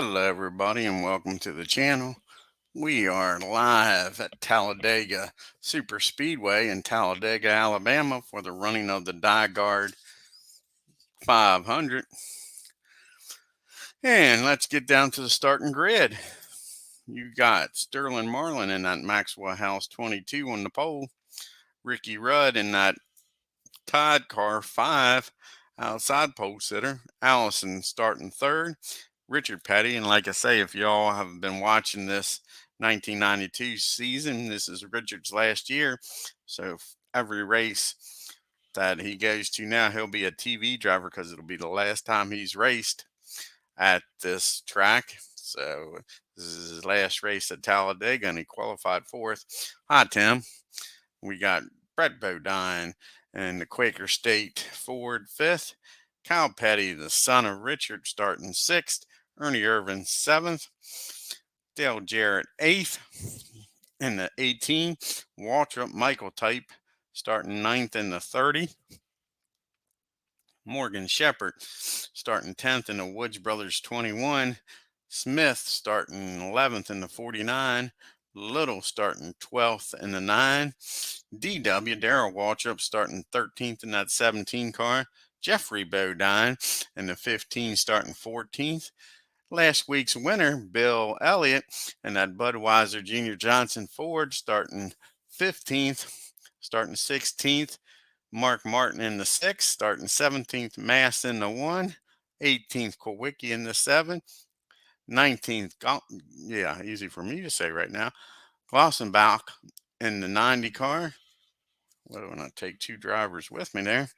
Hello, everybody, and welcome to the channel. We are live at Talladega Super Speedway in Talladega, Alabama for the running of the DIEHARD 500. And let's get down to the starting grid. You got Sterling Marlin in that Maxwell House 22 on the pole. Ricky Rudd in that Tide Car 5 outside pole sitter. Allison starting third. Richard Petty, and like I say, if y'all have been watching this 1992 season, this is Richard's last year. So every race that he goes to now, he'll be a TV driver because it'll be the last time he's raced at this track. So this is his last race at Talladega, and he qualified fourth. Hi, Tim. We got Brett Bodine and the Quaker State Ford fifth. Kyle Petty, the son of Richard, starting sixth. Ernie Irvin, 7th. Dale Jarrett, 8th. In the 18, Waltrip Michael Type, starting 9th in the 30. Morgan Shepherd, starting 10th in the Woods Brothers 21. Smith, starting 11th in the 49. Little, starting 12th in the 9. DW, Darrell Waltrip, starting 13th in that 17 car. Jeffrey Bodine in the 15, starting 14th. Last week's winner, Bill Elliott, and that Budweiser Junior Johnson Ford, starting 15th, starting 16th. Mark Martin in the 6th, starting 17th. Mass in the 1, 18th. Kowicki in the 7, 19th. Easy for me to say right now. Glossenbach in the 90 car. Why don't I take two drivers with me there?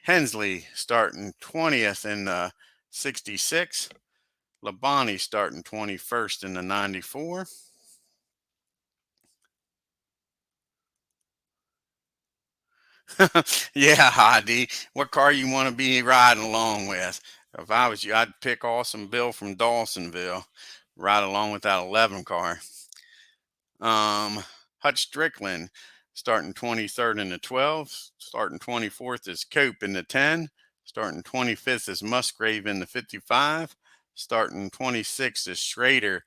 Hensley starting 20th in the 66. Labonte starting 21st in the 94. Yeah, Heidi, what car you want to be riding along with? If I was you, I'd pick Awesome Bill from Dawsonville, ride along with that 11 car. Hutch Strickland starting 23rd in the 12. Starting 24th is Cope in the 10. Starting 25th is Musgrave in the 55. Starting 26th is Schrader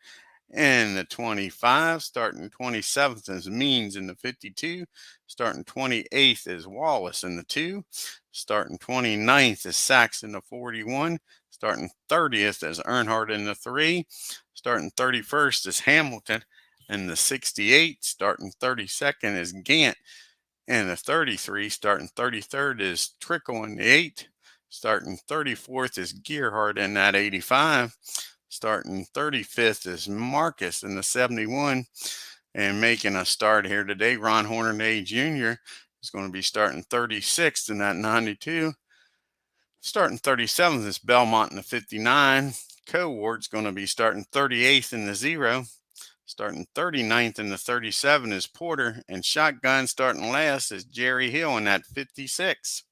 in the 25. Starting 27th is Means in the 52. Starting 28th is Wallace in the 2. Starting 29th is Sachs in the 41. Starting 30th is Earnhardt in the 3. Starting 31st is Hamilton in the 68. Starting 32nd is Gant in the 33. Starting 33rd is Trickle in the 8. Starting 34th is Gearhart in that 85. Starting 35th is Marcus in the 71. And making a start here today, Ron Hornaday Jr. is going to be starting 36th in that 92. Starting 37th is Belmont in the 59. Cowart's going to be starting 38th in the 0. Starting 39th in the 37 is Porter. And shotgun starting last is Jerry Hill in that 56.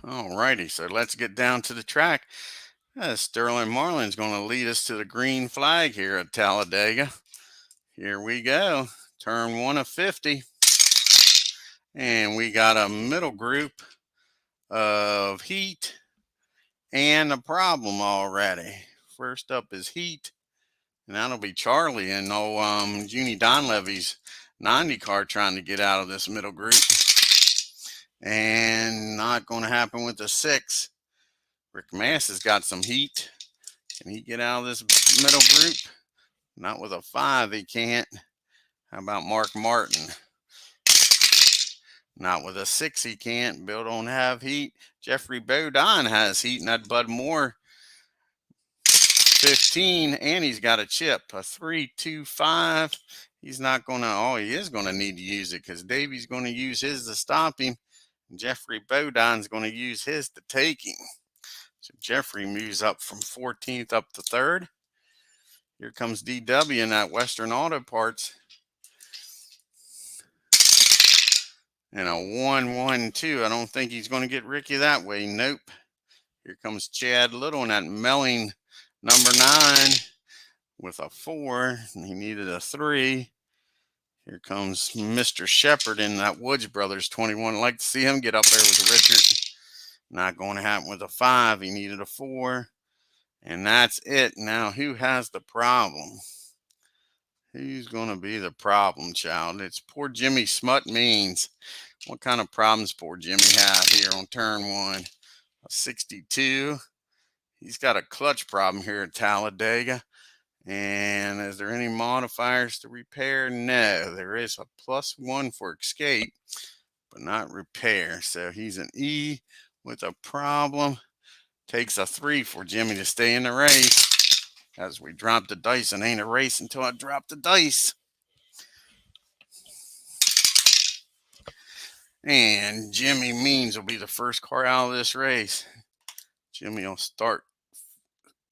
Alrighty, so let's get down to the track. Sterling Marlin's going to lead us to the green flag here at Talladega. Here we go. Turn 1 of 50. And we got a middle group of heat and a problem already. First up is heat. And that'll be Charlie and old Junie Donlevy's 90 car trying to get out of this middle group. And not going to happen with the 6. Rick Mass has got some heat. Can he get out of this middle group? Not with a 5, he can't. How about Mark Martin? Not with a 6, he can't. Bill don't have heat. Jeffrey Bodine has heat, and that Bud Moore 15, and he's got a chip, a 3-2-5. He's not going to, he is going to need to use it because Davey's going to use his to stop him. Jeffrey Bodine's going to use his to take him. So Jeffrey moves up from 14th up to 3rd. Here comes DW in that Western Auto Parts. And a 1-1-2. I don't think he's going to get Ricky that way. Nope. Here comes Chad Little in that Melling number 9 with a 4. And he needed a 3. Here comes Mr. Shepard in that Woods Brothers 21. I'd like to see him get up there with Richard. Not going to happen with a 5. He needed a 4. And that's it. Now, who has the problem? Who's going to be the problem child? It's poor Jimmy Smut Means. What kind of problems poor Jimmy have here on turn 1? A 62. He's got a clutch problem here at Talladega. And is there any modifiers to repair? No, there is a +1 for escape, but not repair. So he's an E with a problem. Takes a 3 for Jimmy to stay in the race. As we drop the dice, and ain't a race until I drop the dice. And Jimmy Means will be the first car out of this race. Jimmy will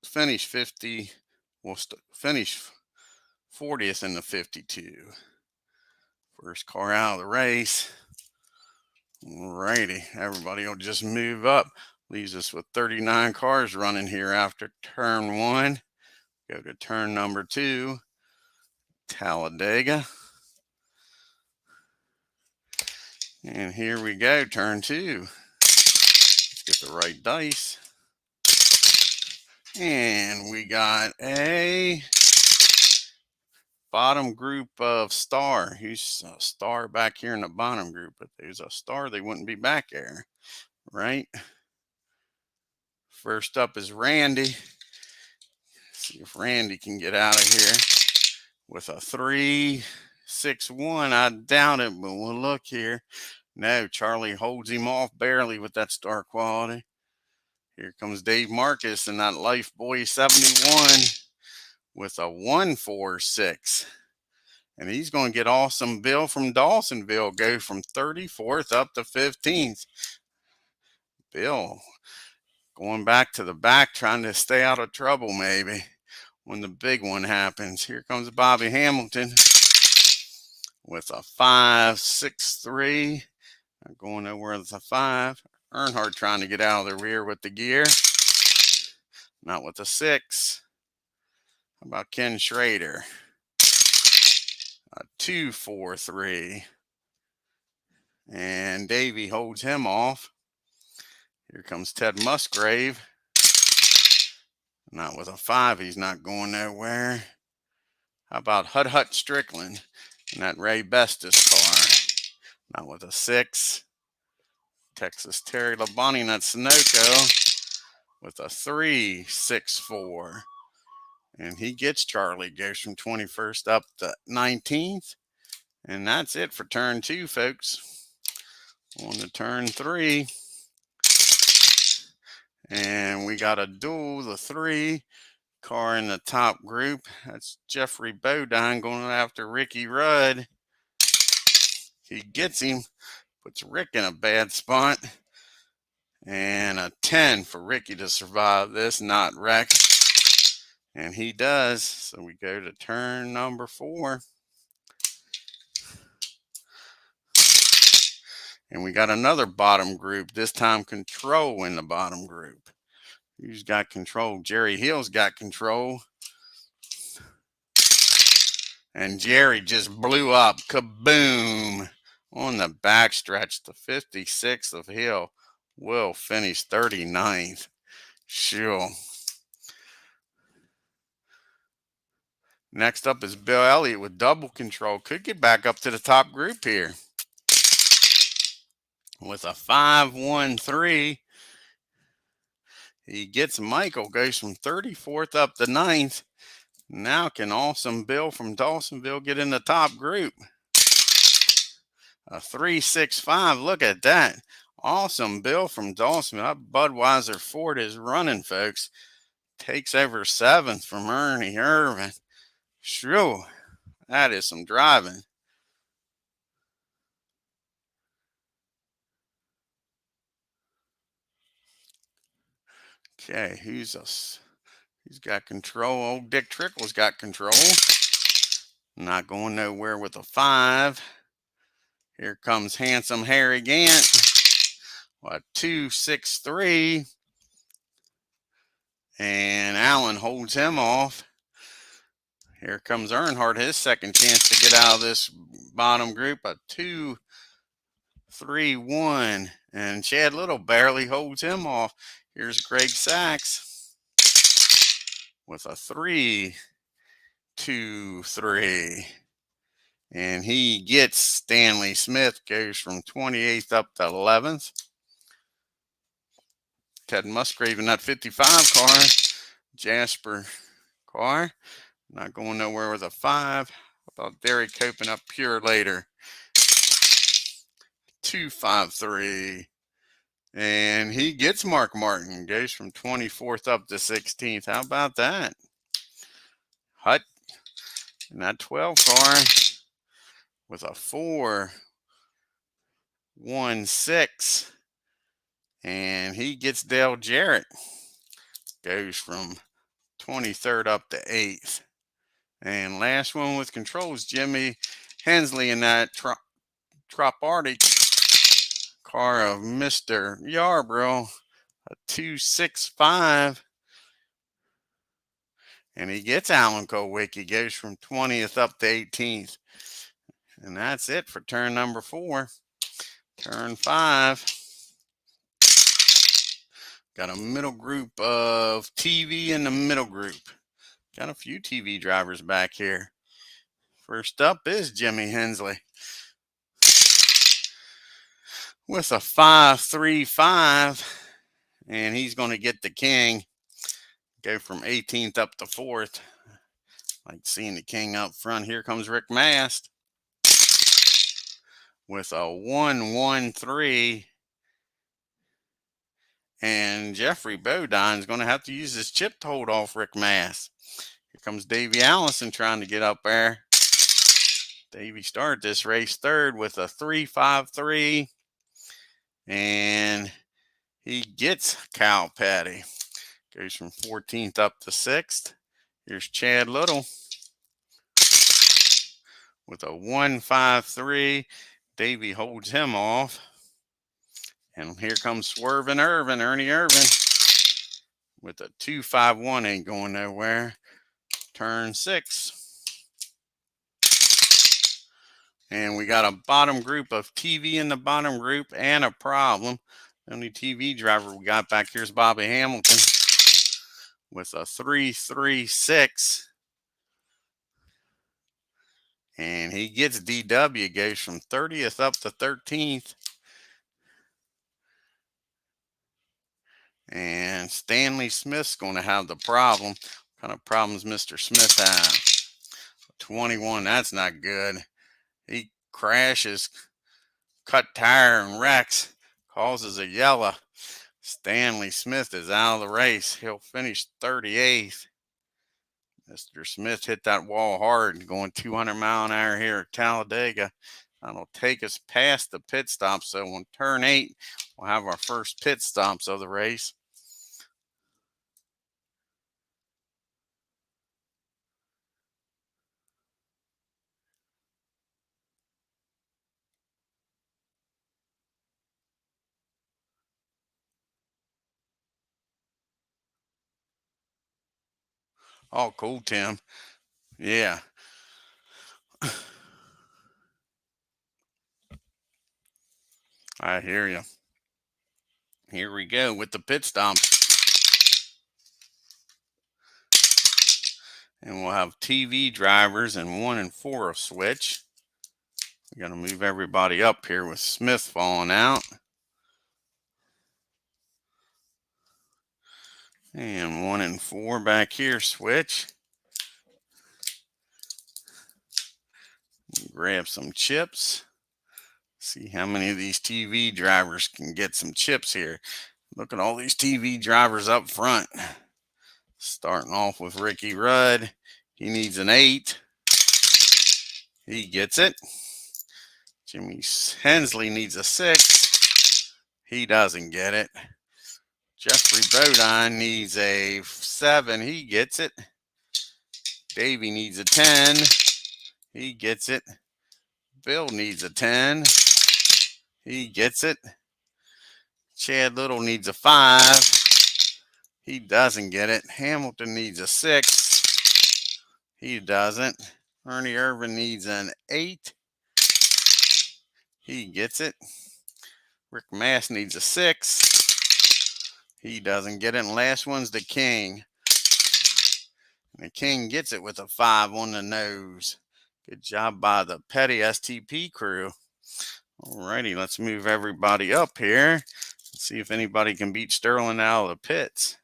finish 50. Will finish 40th in the 52. First car out of the race. Alrighty, everybody will just move up. Leaves us with 39 cars running here after turn 1. Go to turn number 2, Talladega. And here we go, turn 2. Let's get the right dice. And we got a bottom group of star. Who's a star back here in the bottom group? If there's a star, they wouldn't be back there, right? First up is Randy. See if Randy can get out of here with a 3, 6, 1. I doubt it, but we'll look here. No, Charlie holds him off barely with that star quality. Here comes Dave Marcus and that Life Boy 71 with a 146. And he's going to get Awesome Bill from Dawsonville, go from 34th up to 15th. Bill going back to the back, trying to stay out of trouble maybe when the big one happens. Here comes Bobby Hamilton with a 5, 6, 3. Not going nowhere with a 5. Earnhardt trying to get out of the rear with the gear. Not with a 6. How about Ken Schrader? A 2, 4, 3. And Davey holds him off. Here comes Ted Musgrave. Not with a 5. He's not going nowhere. How about Hut Strickland and that Ray Bestis car? Not with a 6. Texas Terry Labonte and that Sunoco with a 3, 6, 4. And he gets Charlie, goes from 21st up to 19th. And that's it for turn 2, folks. On to turn 3. And we got a duel, the 3 car in the top group. That's Jeffrey Bodine going after Ricky Rudd. He gets him, puts Rick in a bad spot. And a 10 for Ricky to survive this, not wreck. And he does. So we go to turn number 4. And we got another bottom group, this time Control in the bottom group. Who's got control? Jerry Hill's got control. And Jerry just blew up. Kaboom. On the backstretch, the 56th of Hill will finish 39th. Sure. Next up is Bill Elliott with double control. Could get back up to the top group here. With a 5, 1, 3. He gets Michael, goes from 34th up to 9th. Now can Awesome Bill from Dawsonville get in the top group? A 3, 6, 5. Look at that. Awesome Bill from Dawsonville. That Budweiser Ford is running, folks. Takes over 7th from Ernie Irvin. Sure, that is some driving. Okay, he's got control. Old Dick Trickle's got control. Not going nowhere with a 5. Here comes Handsome Harry Gant. A 2, 6, 3. And Allen holds him off. Here comes Earnhardt, his second chance to get out of this bottom group. A 2, 3, 1. And Chad Little barely holds him off. Here's Greg Sachs with a 3, 2, 3. And he gets Stanley Smith, goes from 28th up to 11th. Ted Musgrave in that 55 car. Jasper car, not going nowhere with a 5. How about Derek Copen up pure later? 2, 5, 3. And he gets Mark Martin, goes from 24th up to 16th. How about that? Hut in that 12 car with a 4, 1, 6. And he gets Dale Jarrett, goes from 23rd up to 8th. And last one with controls, Jimmy Hensley in that Troparty car of Mr. Yarbrough, a 2, 6, 5. And he gets Alan Colwick. He goes from 20th up to 18th. And that's it for turn number 4. Turn 5. Got a middle group of TV in the middle group. Got a few TV drivers back here. First up is Jimmy Hensley with a 5, 3, 5. And he's going to get the king. Go from 18th up to 4th. Like seeing the king up front. Here comes Rick Mast with a 1, 1, 3. And Jeffrey Bodine's going to have to use his chip to hold off Rick Mast. Here comes Davey Allison trying to get up there. Davey started this race 3rd with a 3, 5, 3. And he gets Kyle Petty. Goes from 14th up to 6th. Here's Chad Little with a 1, 5, 3. Davey holds him off. And here comes Swervin' Irvin, Ernie Irvin, with a 2, 5, 1. Ain't going nowhere. Turn 6. And we got a bottom group of TV in the bottom group and a problem. The only TV driver we got back here is Bobby Hamilton with a 3, 3, 6. And he gets DW, goes from 30th up to 13th. And Stanley Smith's going to have the problem. What kind of problems Mr. Smith have? 21, that's not good. He crashes, cut tire and wrecks, causes a yellow. Stanley Smith is out of the race. He'll finish 38th. Mr. Smith hit that wall hard, going 200 mile an hour here at Talladega. That'll take us past the pit stop. So on turn 8, we'll have our first pit stops of the race. Oh, cool, Tim. Yeah. I hear you. Here we go with the pit stop. And we'll have TV drivers and 1 and 4 will switch. We got to move everybody up here with Smith falling out. And 1 and 4 back here switch. Grab some chips. See how many of these TV drivers can get some chips here. Look at all these TV drivers up front. Starting off with Ricky Rudd. He needs an 8. He gets it. Jimmy Hensley needs a 6. He doesn't get it. Jeffrey Bodine needs a 7. He gets it. Davey needs a 10. He gets it. Bill needs a 10. He gets it. Chad Little needs a 5. He doesn't get it. Hamilton needs a 6. He doesn't. Ernie Irvin needs an 8. He gets it. Rick Mass needs a 6. He doesn't get it. And last one's the King. And the King gets it with a 5 on the nose. Good job by the Petty STP crew. Alrighty, let's move everybody up here. Let's see if anybody can beat Sterling out of the pits.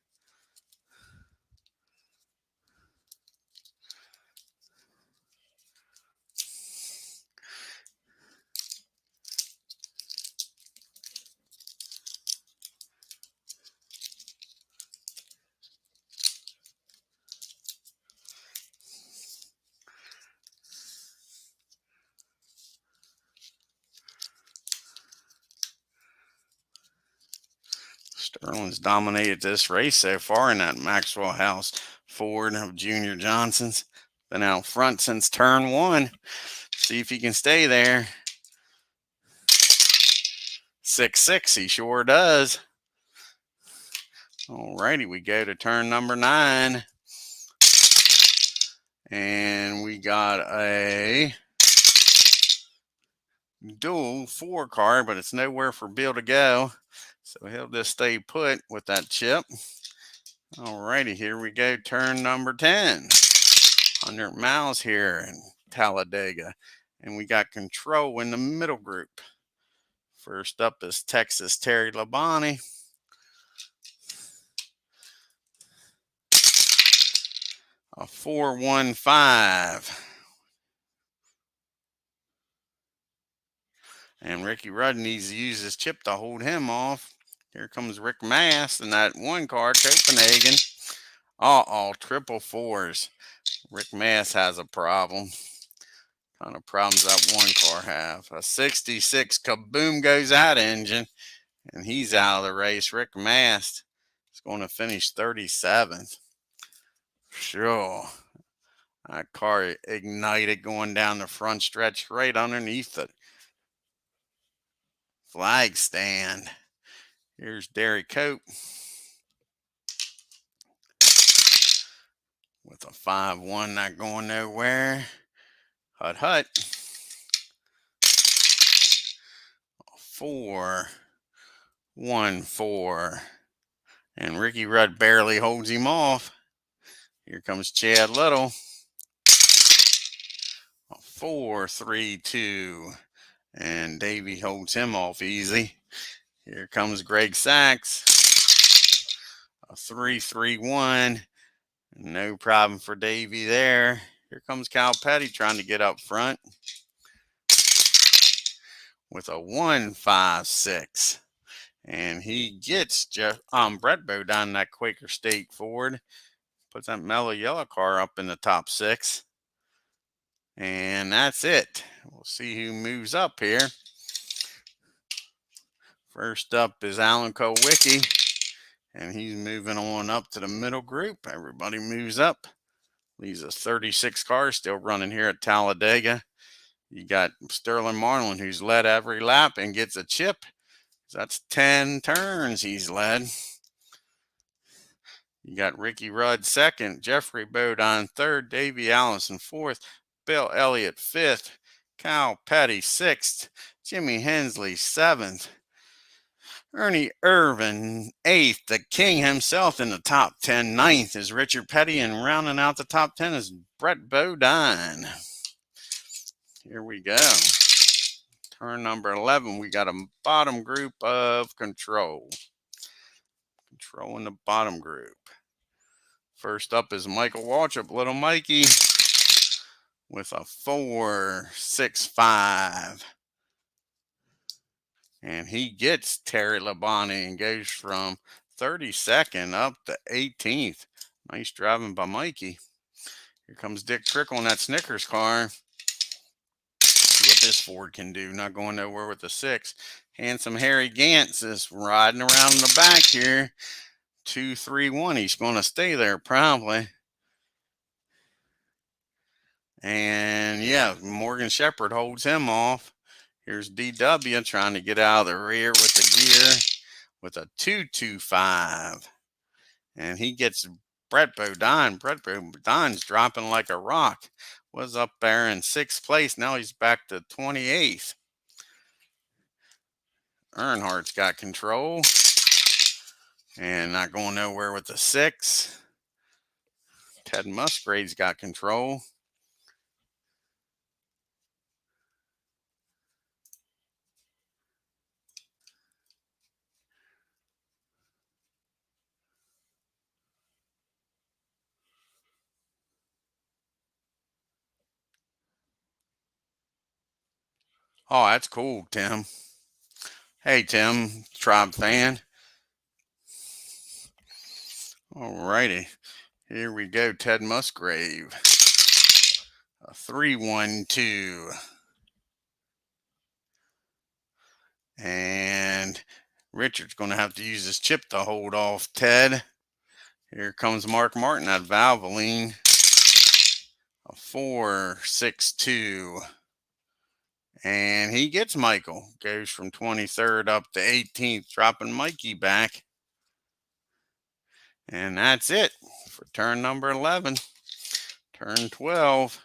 Sterling's dominated this race so far in that Maxwell House Ford of Junior Johnson's. Been out front since turn 1. See if he can stay there. 6-6, he sure does. Alrighty, we go to turn number 9. And we got a dual 4 car, but it's nowhere for Bill to go. So he'll just stay put with that chip. Alrighty, here we go. Turn number 10. 100 miles here in Talladega. And we got Control in the middle group. First up is Texas Terry Labonte. A 415. And Ricky Rudd needs to use his chip to hold him off. Here comes Rick Mass in that 1 car, Copenhagen. Triple 4s. Rick Mass has a problem. Kind of problems that 1 car have. A 66 kaboom goes that engine. And he's out of the race. Rick Mass is going to finish 37th. Sure. That car ignited going down the front stretch right underneath the flag stand. Here's Derry Cope with a 5-1, not going nowhere. Hut. 4-1-4. And Ricky Rudd barely holds him off. Here comes Chad Little. 4-3-2. And Davey holds him off easy. Here comes Greg Sachs. A 3-3-1. No problem for Davey there. Here comes Cal Petty trying to get up front with a 1-5-6. And he gets Brett Bodine, that Quaker State Ford. Puts that mellow yellow car up in the top 6. And that's it. We'll see who moves up here. First up is Alan Kowicki, and he's moving on up to the middle group. Everybody moves up. Leaves us 36 cars still running here at Talladega. You got Sterling Marlin, who's led every lap and gets a chip. That's 10 turns he's led. You got Ricky Rudd 2nd, Jeffrey Bodine 3rd, Davey Allison 4th, Bill Elliott 5th, Cal Petty 6th, Jimmy Hensley 7th, Ernie Irvin 8th, the King himself in the top 10. 9th is Richard Petty, and rounding out the top 10 is Brett Bodine. Here we go. Turn number 11, we got a bottom group of Control. Control in the bottom group. First up is Michael Waltrip, Little Mikey, with a 4-6-5. And he gets Terry Labonte and goes from 32nd up to 18th. Nice driving by Mikey. Here comes Dick Trickle in that Snickers car. See what this Ford can do. Not going nowhere with the 6. Handsome Harry Gantz is riding around in the back here. 2-3-1. He's going to stay there probably. And yeah, Morgan Shepherd holds him off. Here's DW trying to get out of the rear with the gear with a 2-2-5. And he gets Brett Bodine. Brett Bodine's dropping like a rock. Was up there in 6th place. Now he's back to 28th. Earnhardt's got control. And not going nowhere with the 6. Ted Musgrave's got control. Oh, that's cool, Tim. Hey, Tim, Tribe fan. Alrighty. Here we go, Ted Musgrave. A 3-1-2. And Richard's going to have to use his chip to hold off Ted. Here comes Mark Martin at Valvoline. A 4-6-2. And he gets Michael. Goes from 23rd up to 18th, dropping Mikey back. And that's it for turn number 11. Turn 12.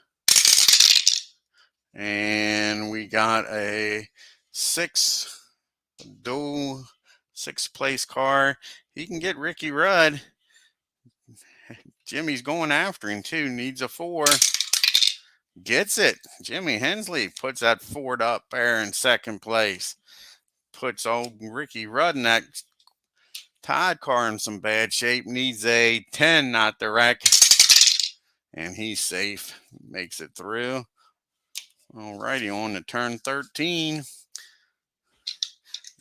And we got a 6 dual 6th place car. He can get Ricky Rudd. Jimmy's going after him too. Needs a 4. Gets it. Jimmy Hensley puts that Ford up there in 2nd place. Puts old Ricky Rudd in that Todd car in some bad shape. Needs a 10 not to wreck. And he's safe. Makes it through. Alrighty, on to turn 13.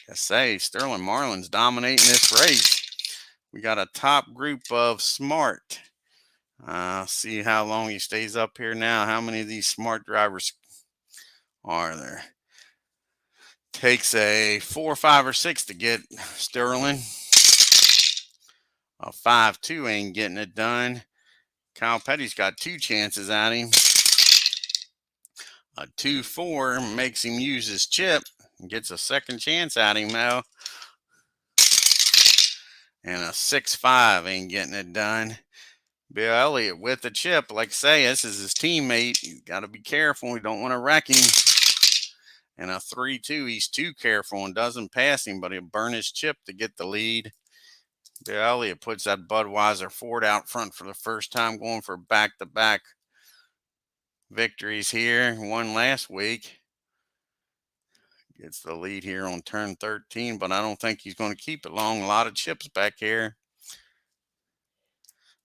I say Sterling Marlin's dominating this race. We got a top group of Smart. See how long he stays up here now. How many of these Smart drivers are there? Takes a 4, 5, or 6 to get Sterling. A 5-2 ain't getting it done. Kyle Petty's got 2 chances at him. A 2-4 makes him use his chip and gets a 2nd chance at him now. And a 6-5 ain't getting it done. Bill Elliott with the chip. Like I say, this is his teammate. He's got to be careful. We don't want to wreck him. And a 3-2. He's too careful and doesn't pass him, but he'll burn his chip to get the lead. Bill Elliott puts that Budweiser Ford out front for the first time, going for back-to-back victories here. Won last week. Gets the lead here on turn 13, but I don't think he's going to keep it long. A lot of chips back here.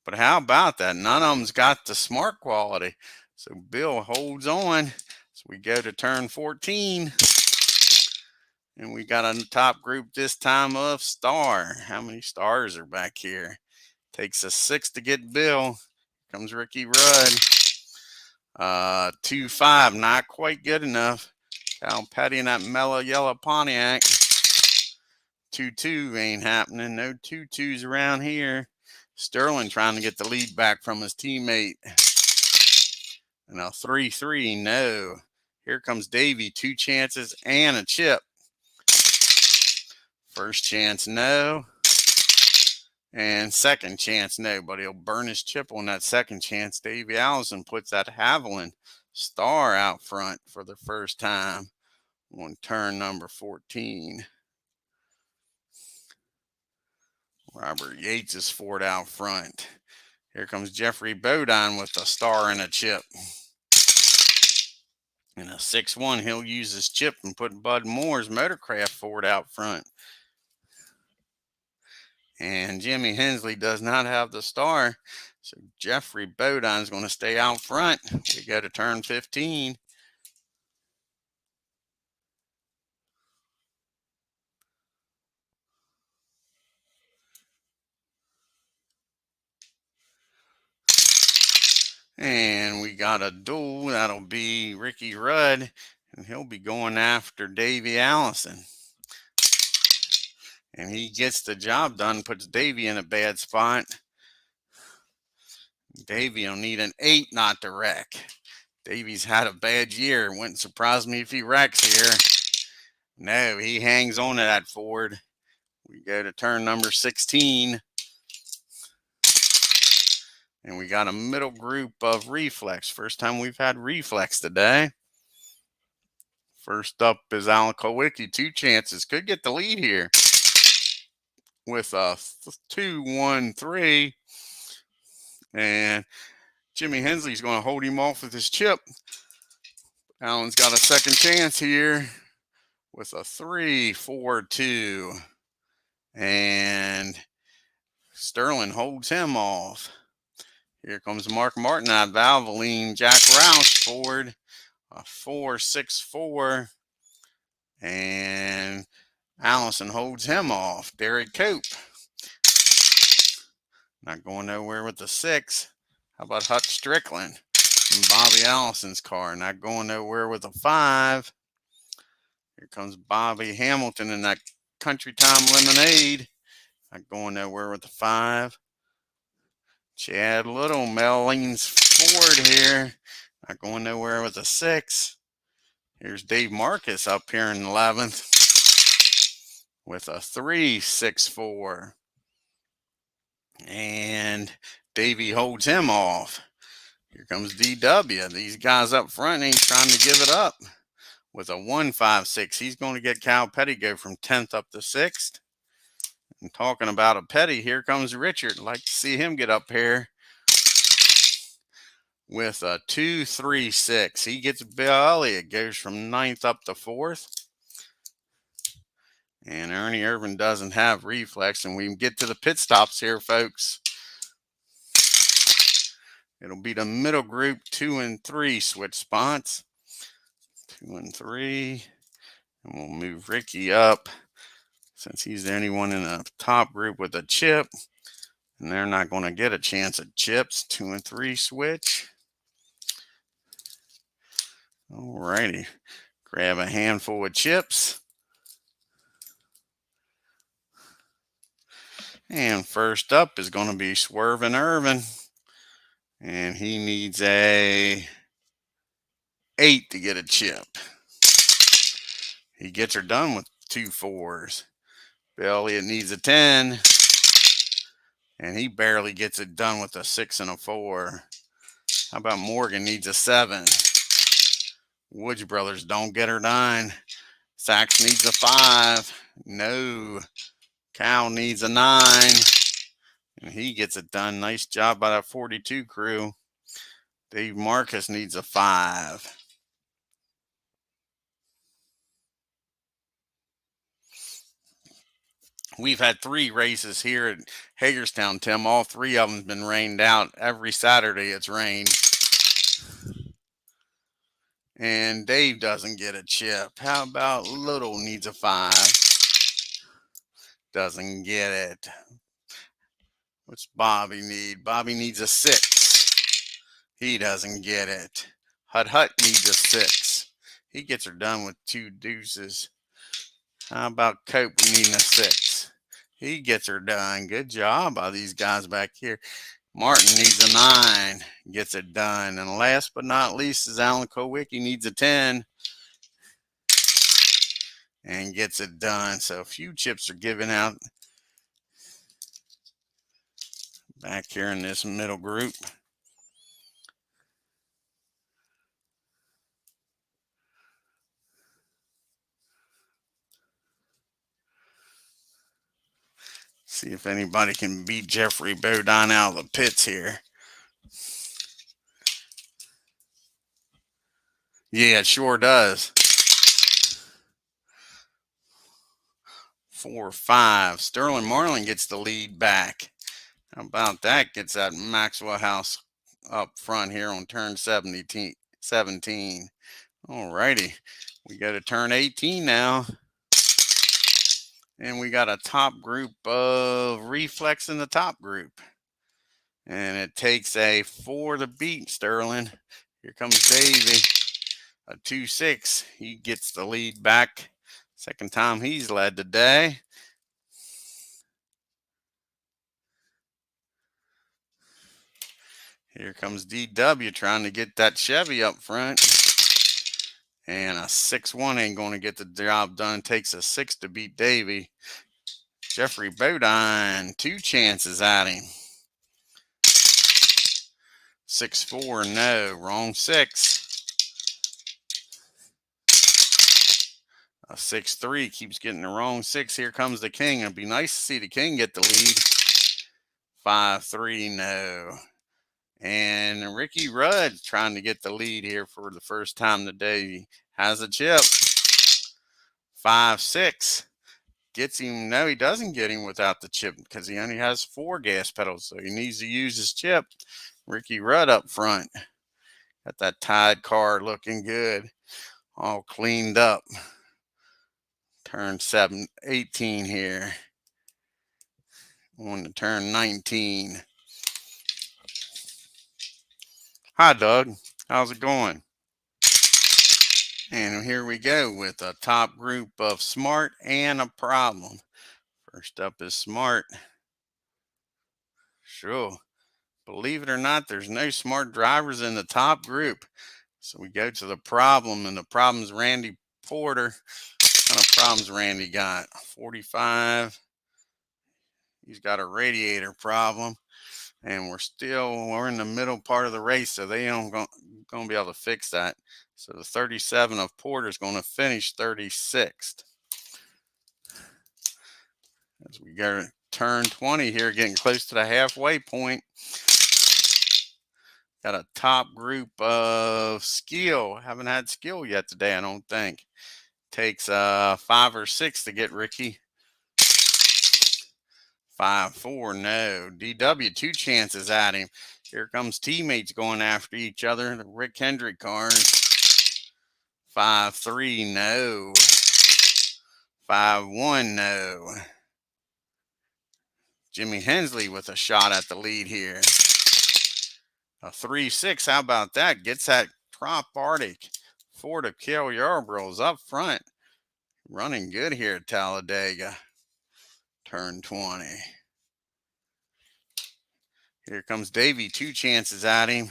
But how about that? None of them's got the Smart quality. So Bill holds on. So we go to turn 14. And we got a top group this time of Star. How many stars are back here? Takes a 6 to get Bill. Comes Ricky Rudd. 2-5, not quite good enough. Cal Petty in that mellow yellow Pontiac. 2-2 ain't happening. No 2-2s around here. Sterling trying to get the lead back from his teammate. And a 3-3, no. Here comes Davey, 2 chances and a chip. First chance, no. And second chance, no. But he'll burn his chip on that second chance. Davey Allison puts that Haviland Star out front for the first time on turn number 14. Robert Yates is Ford out front. Here comes Jeffrey Bodine with a Star and a chip. And a 6-1, he'll use his chip and put Bud Moore's Motorcraft Ford out front. And Jimmy Hensley does not have the Star. So Jeffrey Bodine is going to stay out front. We go to turn 15. And we got a duel. That'll be Ricky Rudd. And he'll be going after Davey Allison. And he gets the job done, puts Davey in a bad spot. Davey will need an 8 not to wreck. Davey's had a bad year. Wouldn't surprise me if he wrecks here. No, he hangs on to that Ford. We go to turn number 16. And we got a middle group of Reflex. First time we've had Reflex today. First up is Alan Kowicki. 2 chances. Could get the lead here with a 2-1-3. And Jimmy Hensley's going to hold him off with his chip. Alan's got a second chance here with a 3-4-2. And Sterling holds him off. Here comes Mark Martin out of Valvoline. Jack Roush forward. A 4-6-4. And Allison holds him off. Derek Cope. Not going nowhere with the 6. How about Hutch Strickland? And Bobby Allison's car. Not going nowhere with a 5. Here comes Bobby Hamilton in that Country Time Lemonade. Not going nowhere with the 5. Chad Little, Mel leans forward here. Not going nowhere with a 6. Here's Dave Marcus up here in 11th with a 3-6-4. And Davey holds him off. Here comes DW. These guys up front ain't trying to give it up with a 1-5-6. He's going to get Cal Pettigo from 10th up to 6th. And talking about a Petty, here comes Richard. I'd like to see him get up here with a 2-3-6. He gets Bill Elliott, goes from 9th up to 4th. And Ernie Irvin doesn't have reflex. And we can get to the pit stops here, folks. It'll be the middle group 2 and 3 switch spots. 2 and 3. And we'll move Ricky up since he's the only one in the top group with a chip. And they're not going to get a chance at chips. 2 and 3 switch. Alrighty. Grab a handful of chips. And first up is going to be Swervin' Irvin. And he needs a 8 to get a chip. He gets her done with 2 4s. Bill Elliott needs a 10. And he barely gets it done with a 6 and a 4. How about Morgan needs a 7? Woods Brothers don't get her done. Sachs needs a 5. No. Cal needs a 9. And he gets it done. Nice job by that 42 crew. Dave Marcus needs a 5. We've had 3 races here at Hagerstown, Tim. All 3 of them have been rained out. Every Saturday it's rained. And Dave doesn't get a chip. How about Little needs a 5? Doesn't get it. What's Bobby need? Bobby needs a 6. He doesn't get it. Hut needs a 6. He gets her done with 2 deuces. How about Cope needing a 6? He gets her done. Good job by these guys back here. Martin needs a 9. Gets it done. And last but not least is Alan Kowicki needs a 10. And gets it done. So a few chips are given out back here in this middle group. See if anybody can beat Jeffrey Bodine out of the pits here. Yeah, it sure does. 4-5. Sterling Marlin gets the lead back. How about that? Gets that Maxwell House up front here on turn 17. All righty. We go to turn 18 now. And we got a top group of reflex in the top group. And it takes a 4 to beat Sterling. Here comes Davey. A 2-6. He gets the lead back. Second time he's led today. Here comes DW trying to get that Chevy up front. And a 6-1 ain't going to get the job done. Takes a 6 to beat Davey. Jeffrey Bodine, 2 chances at him. 6-4, no. Wrong 6. A 6-3 keeps getting the wrong 6. Here comes the king. It'd be nice to see the king get the lead. 5-3, no. And Ricky Rudd trying to get the lead here for the first time today. He has a chip. 5-6. Gets him. No, he doesn't get him without the chip because he only has 4 gas pedals. So he needs to use his chip. Ricky Rudd up front. Got that tied car looking good. All cleaned up. Turn 18 here. On to turn 19. Hi, Doug. How's it going? And here we go with a top group of smart and a problem. First up is smart. Sure. Believe it or not, there's no smart drivers in the top group. So we go to the problem, and the problem's Randy Porter. What kind of problems Randy got? 45. He's got a radiator problem. And we're in the middle part of the race, so they don't going to be able to fix that. So the 37 of Porter is going to finish 36th. As we go to turn 20 here, getting close to the halfway point. Got a top group of skill. Haven't had skill yet today, I don't think. Takes 5 or 6 to get Ricky. 5-4, no. DW, 2 chances at him. Here comes teammates going after each other. The Rick Hendrick cars. 5-3, no. 5-1, no. Jimmy Hensley with a shot at the lead here. A 3-6, how about that? Gets that Trop Arctic. Ford of Cale Yarborough's up front. Running good here at Talladega. Turn 20. Here comes Davey, 2 chances at him.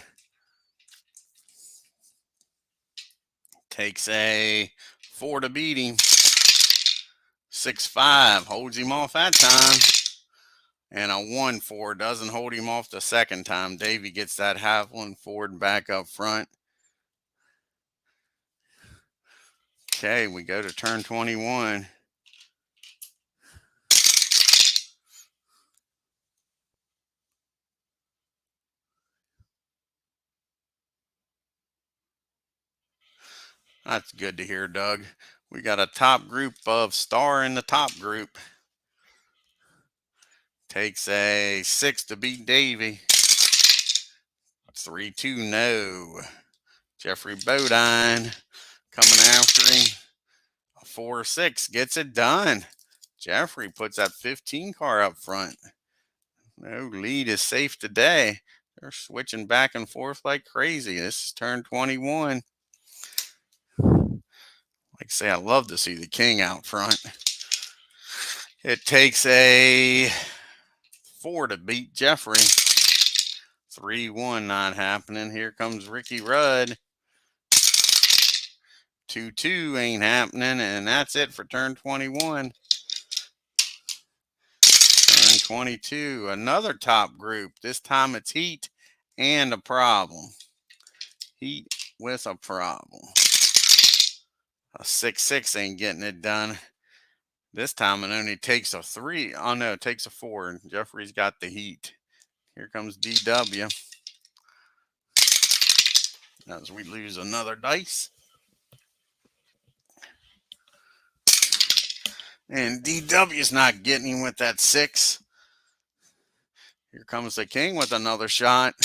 Takes a 4 to beat him. 6-5, holds him off that time. And a 1-4 doesn't hold him off the second time. Davey gets that Haviland Ford back up front. Okay, we go to turn 21. That's good to hear, Doug. We got a top group of Star in the top group. Takes a 6 to beat Davey. 3-2, no. Jeffrey Bodine coming after him. A 4-6 gets it done. Jeffrey puts that 15 car up front. No lead is safe today. They're switching back and forth like crazy. This is turn 21. Like I say, I love to see the king out front. It takes a 4 to beat Jeffrey. 3-1 not happening. Here comes Ricky Rudd. 2-2 ain't happening, and that's it for turn 21. Turn 22, another top group. This time it's heat and a problem. Heat with a problem. A 6-6 ain't getting it done. This time it only takes a 3. Oh, no, it takes a 4. And Jeffrey's got the heat. Here comes DW. As we lose another dice. And DW's not getting him with that 6. Here comes the king with another shot.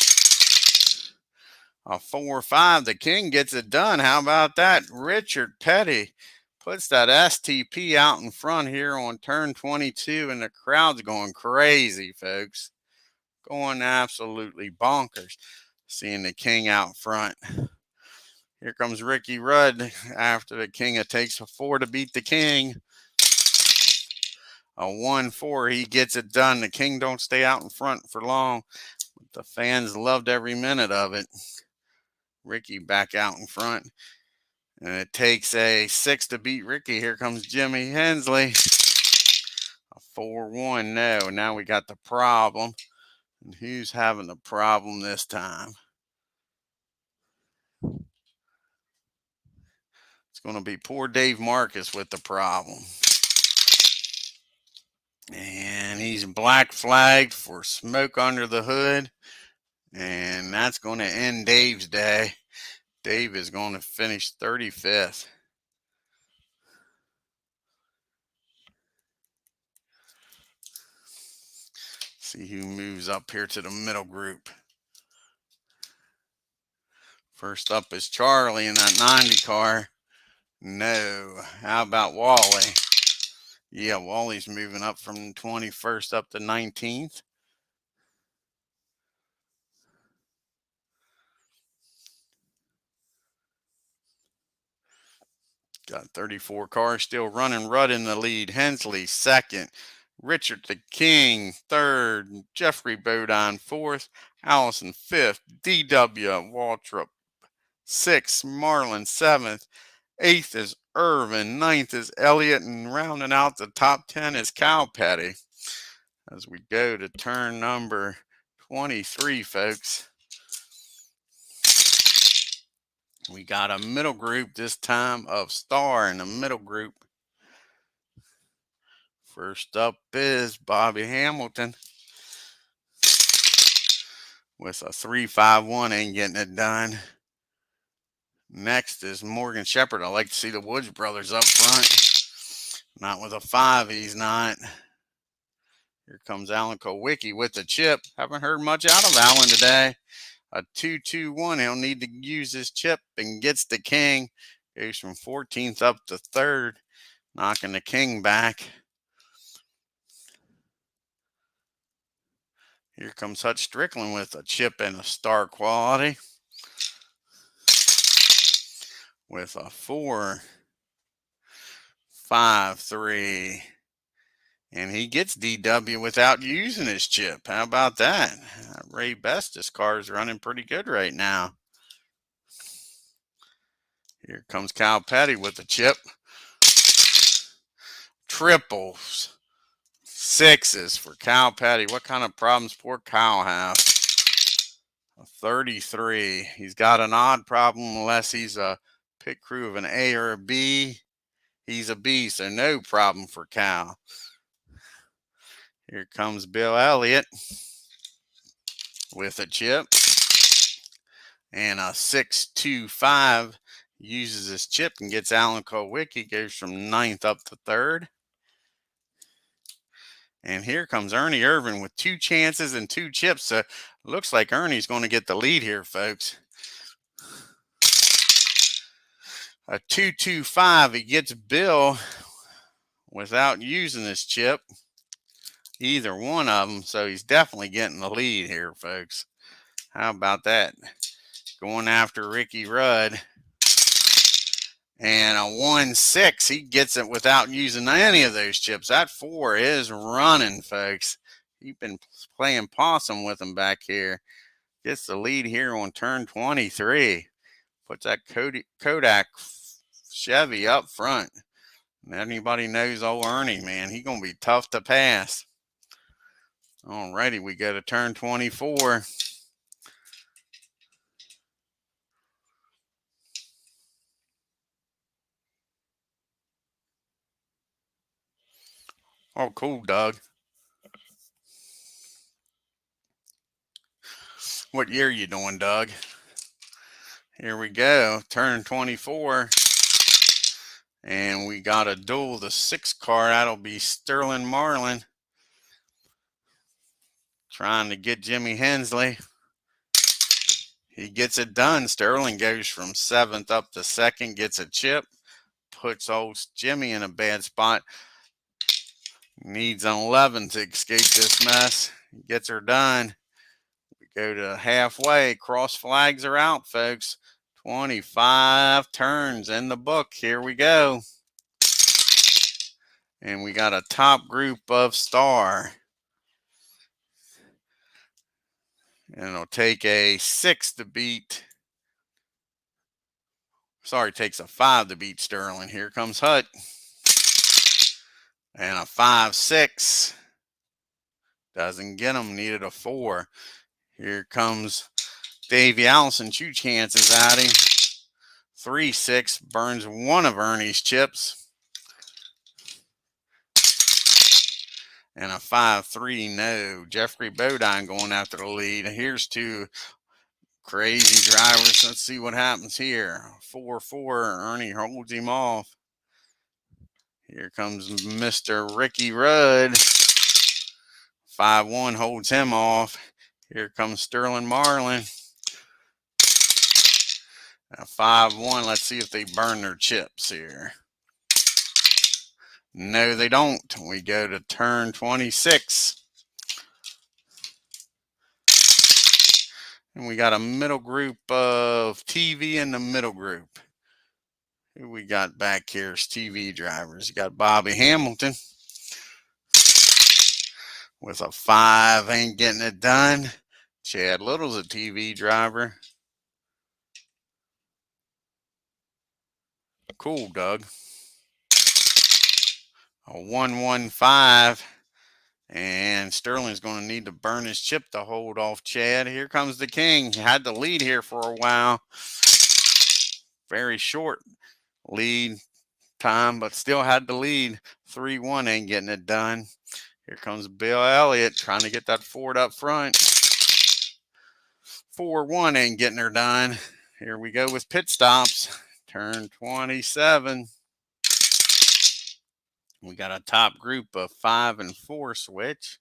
A 4-5. The king gets it done. How about that? Richard Petty puts that STP out in front here on turn 22, and the crowd's going crazy, folks. Going absolutely bonkers seeing the king out front. Here comes Ricky Rudd after the king. It takes a 4 to beat the king. A 1-4. He gets it done. The king don't stay out in front for long. But the fans loved every minute of it. Ricky back out in front. And it takes a 6 to beat Ricky. Here comes Jimmy Hensley. A 4-1. No. Now we got the problem. And who's having the problem this time? It's going to be poor Dave Marcus with the problem. And he's black flagged for smoke under the hood. And that's going to end Dave's day. Dave is going to finish 35th. See who moves up here to the middle group. First up is Charlie in that 90 car. No. How about Wally? Yeah, Wally's moving up from 21st up to 19th. Got 34 cars still running. Rudd in the lead. Hensley second. Richard the King third. Jeffrey Bodine fourth. Allison fifth. D.W. Waltrip sixth. Marlin seventh. Eighth is Irvin. Ninth is Elliott. And rounding out the top 10 is Cal Petty. As we go to turn number 23, folks. We got a middle group this time of Star in the middle group. First up is Bobby Hamilton with a 3.51, ain't getting it done. Next is Morgan Shepherd. I like to see the Woods brothers up front. Not with a 5, he's not. Here comes Alan Kowicki with the chip. Haven't heard much out of Alan today. A 2.21. He'll need to use his chip and gets the King. Goes from 14th up to 3rd, knocking the King back. Here comes Hutch Strickland with a chip and a Star quality. With a 4.53. And he gets DW without using his chip. How about that? Ray Best's car is running pretty good right now. Here comes Cal Petty with the chip. Triples. Sixes for Cal Petty. What kind of problems poor Cal have? A 33. He's got an odd problem unless he's a pit crew of an A or a B. He's a B, so no problem for Cal. Here comes Bill Elliott with a chip and a 6.25. Uses his chip and gets Alan Kowicki. Goes from 9th up to 3rd. And here comes Ernie Irvin with 2 chances and 2 chips. So looks like Ernie's going to get the lead here, folks. A 2.25. He gets Bill without using his chip. Either one of them. So he's definitely getting the lead here, folks. How about that? Going after Ricky Rudd. And a 1.6. He gets it without using any of those chips. That 4 is running, folks. He's been playing possum with him back here. Gets the lead here on turn 23. Puts that Kodak Chevy up front. And anybody knows old Ernie, man, he's going to be tough to pass. Alrighty, we go to turn 24. Oh, cool, Doug. What year you doing, Doug? Here we go, turn 24. And we got a duel, the 6 car. That'll be Sterling Marlin. Trying to get Jimmy Hensley. He gets it done. Sterling goes from 7th up to 2nd, gets a chip. Puts old Jimmy in a bad spot. Needs an 11 to escape this mess. Gets her done. We go to halfway. Cross flags are out, folks. 25 turns in the book. Here we go. And we got a top group of Star. And it'll take a 6 to beat. Sorry, it takes a 5 to beat Sterling. Here comes Hut. And a 5.6. Doesn't get him. Needed a 4. Here comes Davey Allison. 2 chances at him. 3-6 burns one of Ernie's chips. And a 5-3 no. Jeffrey Bodine going after the lead. Here's two crazy drivers. Let's see what happens here. 4-4. Ernie holds him off. Here comes Mr. Ricky Rudd. 5-1 holds him off. Here comes Sterling Marlin. 5-1. Let's see if they burn their chips here. No, they don't. We go to turn 26. And we got a middle group of TV in the middle group. Who we got back here is TV drivers. You got Bobby Hamilton with a 5, ain't getting it done. Chad Little's a TV driver. Cool, Doug. A 1-1-5. And Sterling's going to need to burn his chip to hold off Chad. Here comes the King. He had the lead here for a while. Very short lead time, but still had the lead. 3-1 ain't getting it done. Here comes Bill Elliott trying to get that Ford up front. 4-1 ain't getting her done. Here we go with pit stops. Turn 27. We got a top group of 5 and 4 switch.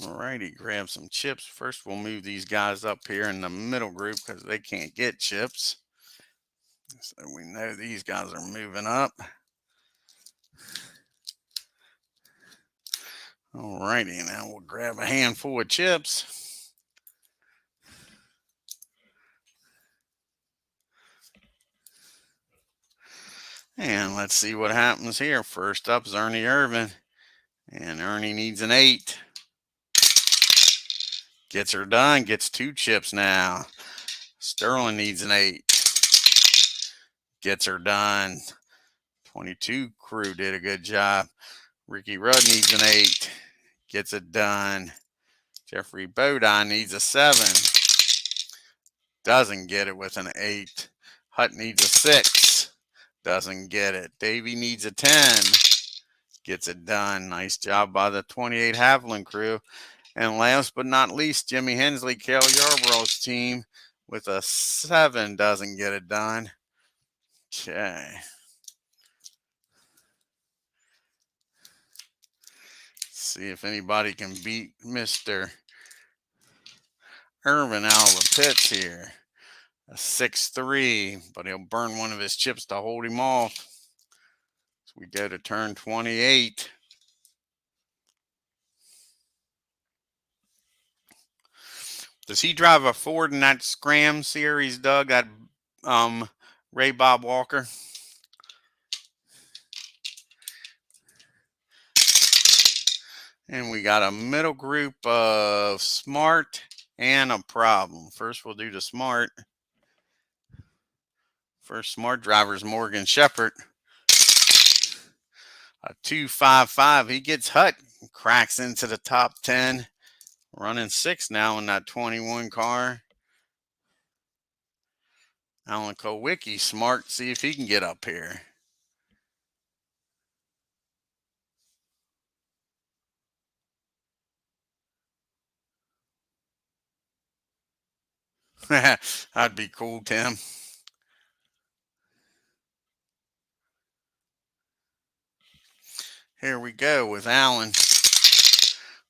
All righty, grab some chips. First, we'll move these guys up here in the middle group because they can't get chips. So we know these guys are moving up. All righty, now we'll grab a handful of chips. And let's see what happens here. First up is Ernie Irvin. And Ernie needs an 8. Gets her done. Gets 2 chips now. Sterling needs an 8. Gets her done. 22 crew did a good job. Ricky Rudd needs an 8. Gets it done. Jeffrey Bodine needs a 7. Doesn't get it with an 8. Hutt needs a 6. Doesn't get it. Davey needs a 10. Gets it done. Nice job by the 28 Haviland crew. And last but not least, Jimmy Hensley, Cale Yarborough's team with a 7. Doesn't get it done. Okay. See if anybody can beat Mr. Irvin out of the pits here. A 6-3, but he'll burn one of his chips to hold him off. So we go to turn 28. Does he drive a Ford in that Scram series, Doug? That Ray Bob Walker? And we got a middle group of Smart and a Problem. First, we'll do the Smart. First Smart driver is Morgan Shepherd. A 2.55. He gets Hutt. Cracks into the top 10. Running 6 now in that 21 car. Alan Kowicki, Smart. See if he can get up here. That'd be cool, Tim. Here we go with Allen.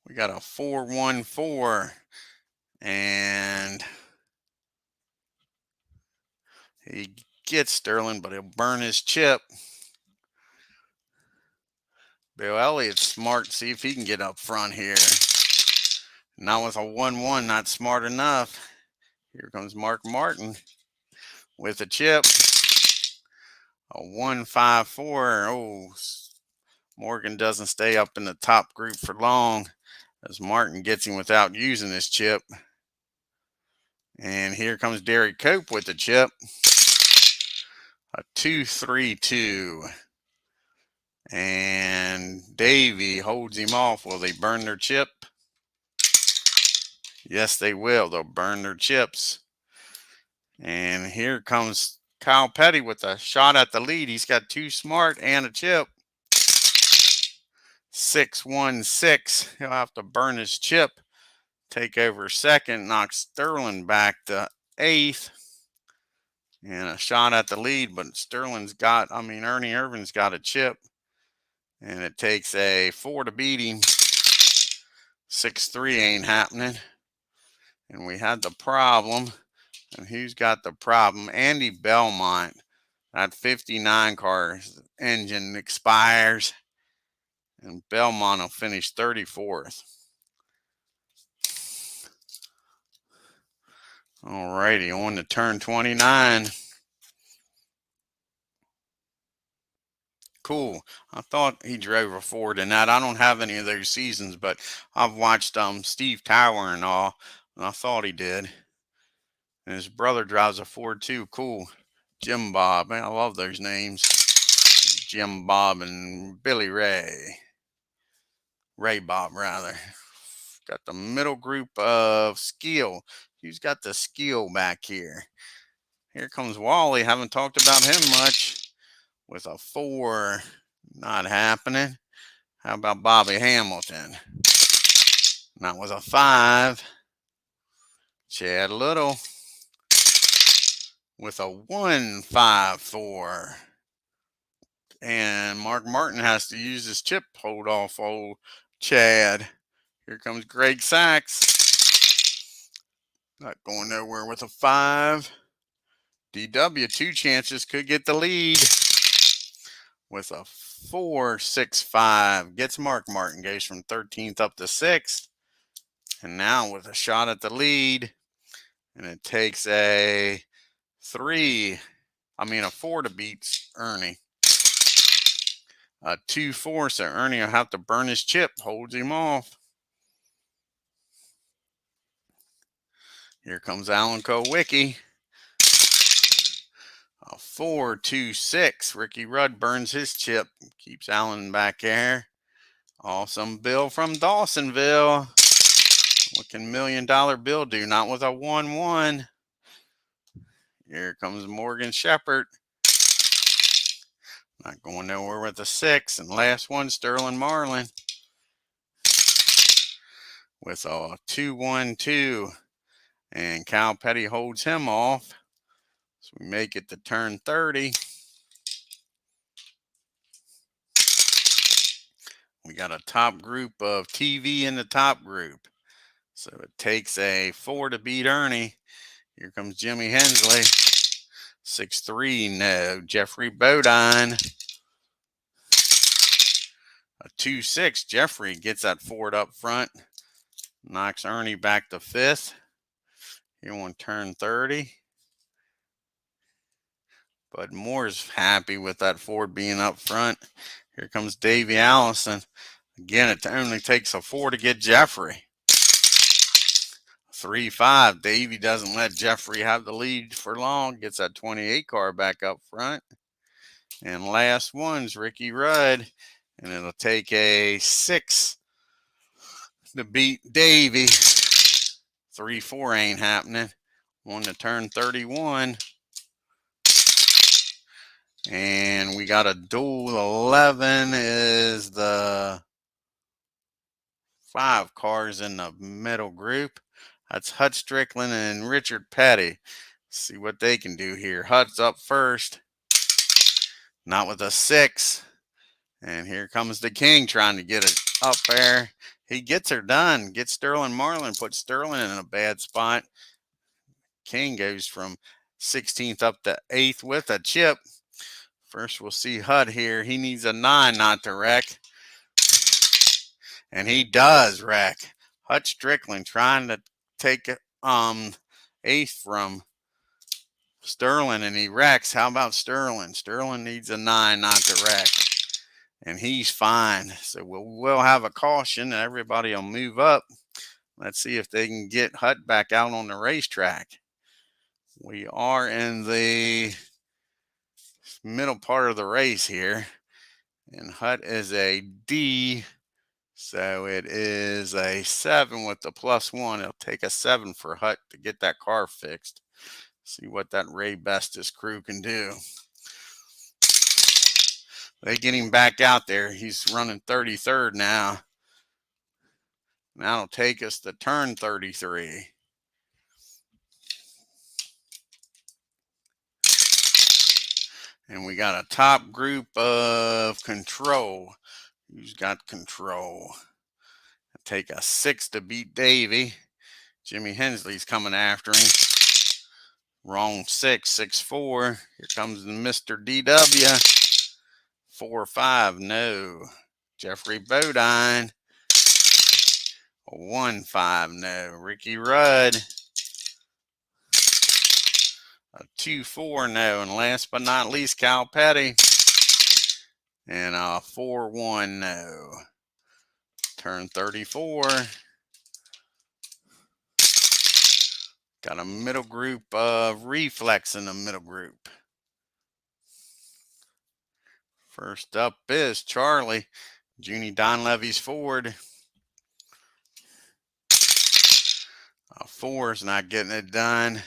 We got a 4-1-4. And he gets Sterling, but he'll burn his chip. Bill Elliott's Smart. See if he can get up front here. Not with a 1-1, not smart enough. Here comes Mark Martin with a chip. A 1-5-4. Oh, Morgan doesn't stay up in the top group for long as Martin gets him without using his chip. And here comes Derek Cope with the chip. A 2-3-2. And Davey holds him off. Will they burn their chip? Yes, they will. They'll burn their chips. And here comes Kyle Petty with a shot at the lead. He's got 2 smart and a chip. 6-1-6. He'll have to burn his chip. Take over second. Knock Sterling back to 8th. And a shot at the lead. But Ernie Irvin's got a chip. And it takes a 4 to beat him. 6-3 ain't happening. And we had the problem. And who's got the problem? Andy Belmont. That 59 car engine expires. And Belmont will finish 34th. Alrighty, on to turn 29. Cool. I thought he drove a Ford in that. I don't have any of those seasons, but I've watched Steve Tower and all, and I thought he did. And his brother drives a Ford too. Cool. Jim Bob. Man, I love those names. Jim Bob and Billy Ray. Ray Bob, rather. Got the middle group of Skill. Who's got the Skill back here? Here comes Wally. Haven't talked about him much. With a 4. Not happening. How about Bobby Hamilton? Not with a 5. Chad Little. With a 1-5-4. And Mark Martin has to use his chip hold off old Chad. Here comes Greg Sachs. Not going nowhere with a 5. DW, 2 chances, could get the lead. With a 4-6-5. Gets Mark Martin, goes from 13th up to 6th. And now with a shot at the lead. And it takes a 4 to beat Ernie. A 2-4, so Ernie will have to burn his chip. Holds him off. Here comes Alan Kowicki. A 4-2-6. Ricky Rudd burns his chip. Keeps Alan back there. Awesome Bill from Dawsonville. What can $1 Million Bill do? Not with a 1-1. Here comes Morgan Shepherd. Not going nowhere with a 6. And last one, Sterling Marlin. With a 2-1-2. And Cal Petty holds him off. So we make it to turn 30. We got a top group of TV in the top group. So it takes a 4 to beat Ernie. Here comes Jimmy Hensley. 6-3, no. Jeffrey Bodine. A 2-6. Jeffrey gets that Ford up front. Knocks Ernie back to 5th. Here on turn 30. Bud Moore's happy with that Ford being up front. Here comes Davey Allison. Again, it only takes a 4 to get Jeffrey. 3-5. Davey doesn't let Jeffrey have the lead for long. Gets that 28 car back up front. And last one's Ricky Rudd. And it'll take a 6 to beat Davey. 3-4 ain't happening. On to turn 31. And we got a dual 11 is the 5 cars in the middle group. That's Hut Strickland and Richard Petty. See what they can do here. Hut's up first. Not with a 6. And here comes the King trying to get it up there. He gets her done. Gets Sterling Marlin. Puts Sterling in a bad spot. King goes from 16th up to 8th with a chip. First, we'll see Hut here. He needs a 9 not to wreck. And he does wreck. Hut Strickland trying to take 8th from Sterling, and he wrecks. How about Sterling? Sterling needs a 9 not to wreck. And he's fine. So we'll have a caution, and everybody will move up. Let's see if they can get Hut back out on the racetrack. We are in the middle part of the race here. And Hut is a D So it is a 7 with the +1. It'll take a 7 for Hut to get that car fixed. See what that Ray Bestis crew can do. They get him back out there. He's running 33rd now. Now it'll take us to turn 33. And we got a top group of control. Who's got control? It'll take a 6 to beat Davey. Jimmy Hensley's coming after him. Wrong 6, 6-4. Here comes Mr. DW. 4-5, no. Jeffrey Bodine. 1-5, no. Ricky Rudd. A 2-4, no. And last but not least, Cal Petty. And a 4-1, no. Turn 34. Got a middle group of Reflex in the middle group. First up is Charlie. Junie Donlevy's Ford. 4's not getting it done.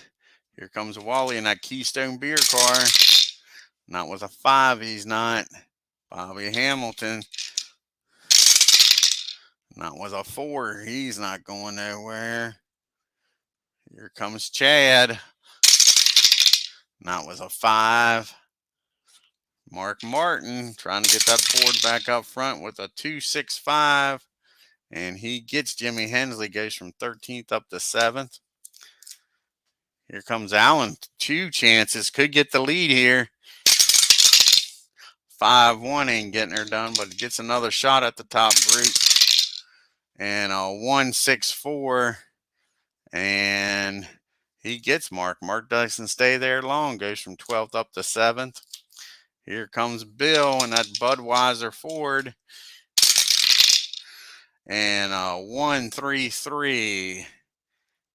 Here comes Wally in that Keystone beer car. Not with a 5, he's not. Bobby Hamilton. Not with a 4, he's not going nowhere. Here comes Chad. Not with a 5. Mark Martin trying to get that Ford back up front with a 2-6-5. And he gets Jimmy Hensley, goes from 13th up to 7th. Here comes Allen. 2 chances. Could get the lead here. 5-1 ain't getting her done, but gets another shot at the top group. And a 1-6-4. And he gets Mark. Mark doesn't stay there long. Goes from 12th up to 7th. Here comes Bill in that Budweiser Ford. And a 1-3-3.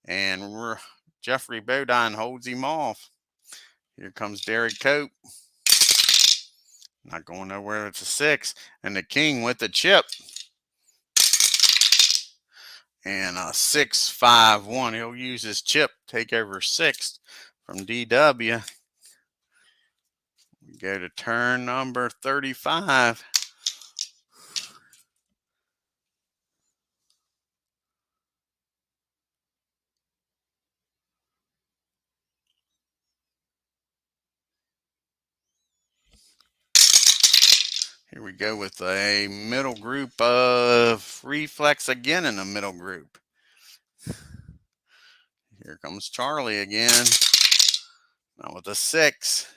And Jeffrey Bodine holds him off. Here comes Derek Cope. Not going nowhere. It's a 6. And the King with the chip. And a 6-5-1. He'll use his chip. Take over 6th from DW. We go to turn number 35. Here we go with a middle group of Reflex again in the middle group. Here comes Charlie again. Now with a 6.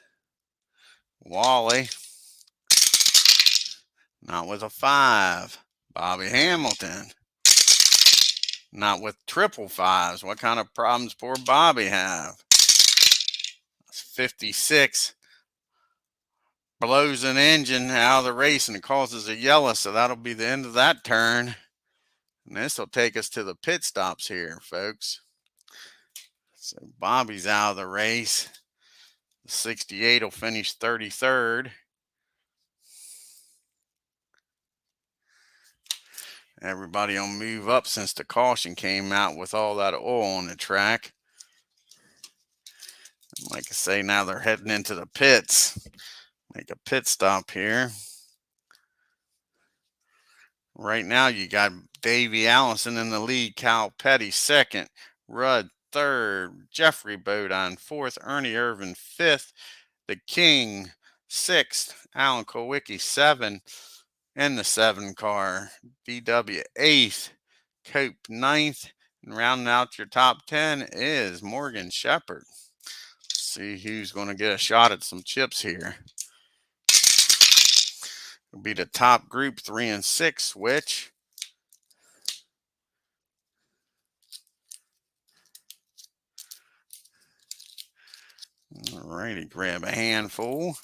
Wally. Not with a 5. Bobby Hamilton. Not with triple 5s. What kind of problems poor Bobby have? 56. Blows an engine out of the race and it causes a yellow, so that'll be the end of that turn. And this will take us to the pit stops here, folks. So Bobby's out of the race. The 68 will finish 33rd. Everybody will move up since the caution came out with all that oil on the track. Like I say, now they're heading into the pits. Make a pit stop here. Right now you got Davey Allison in the lead, Cal Petty 2nd, Rudd 3rd, Jeffrey Bodine 4th, Ernie Irvin 5th, the King 6th, Alan Kowicki 7th in the 7 car, DW 8th, Cope 9th, and rounding out your top 10 is Morgan Shepherd. See who's going to get a shot at some chips here. It'll be the top group 3 and 6 switch. All righty, grab a handful.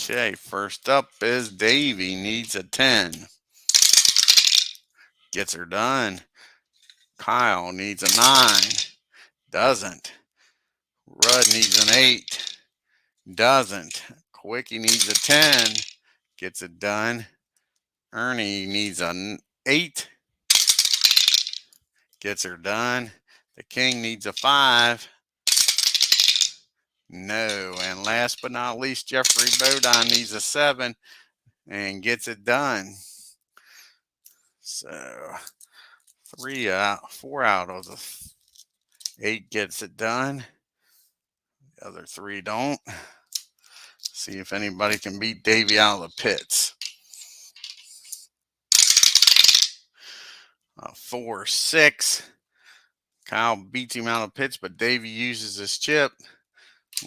Okay, first up is Davey, needs a 10. Gets her done. Kyle needs a 9. Doesn't. Rudd needs an 8. Doesn't. Quickie needs a 10. Gets it done. Ernie needs an 8. Gets her done. The King needs a 5. No. And last but not least, Jeffrey Bodine needs a 7 and gets it done. So 4 out of the 8 gets it done. The other 3 don't. See if anybody can beat Davey out of the pits. 4-6. Kyle beats him out of pits, but Davey uses his chip.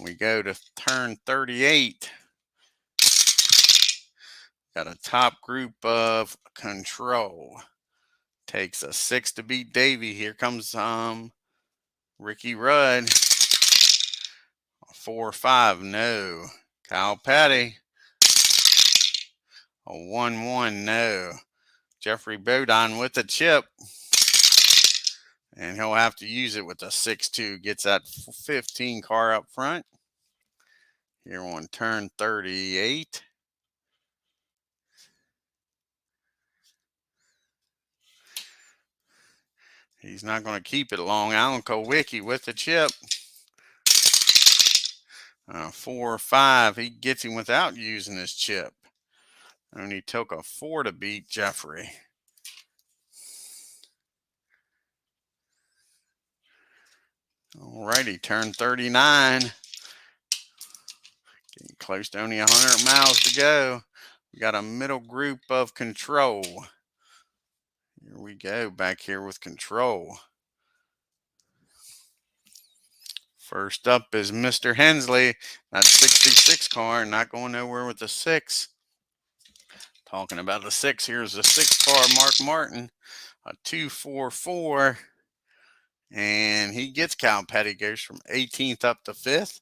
We go to turn 38. Got a top group of Control. Takes a 6 to beat Davey. Here comes Ricky Rudd. 4-5. No. Kyle Petty. A 1-1. No. Jeffrey Bodine with a chip. And he'll have to use it with a 6-2. Gets that 15 car up front. Here on turn 38. He's not going to keep it long. Alan Kowicki with the chip. 4-5. He gets him without using his chip. Only took a 4 to beat Jeffrey. Alrighty, turn 39. Getting close to only 100 miles to go. We got a middle group of Control. Here we go, back here with Control. First up is Mr. Hensley. That 66 car, not going nowhere with the 6. Talking about the 6, here's the 6 car, Mark Martin. A 2-4-4. And he gets Cal Petty, goes from 18th up to 5th.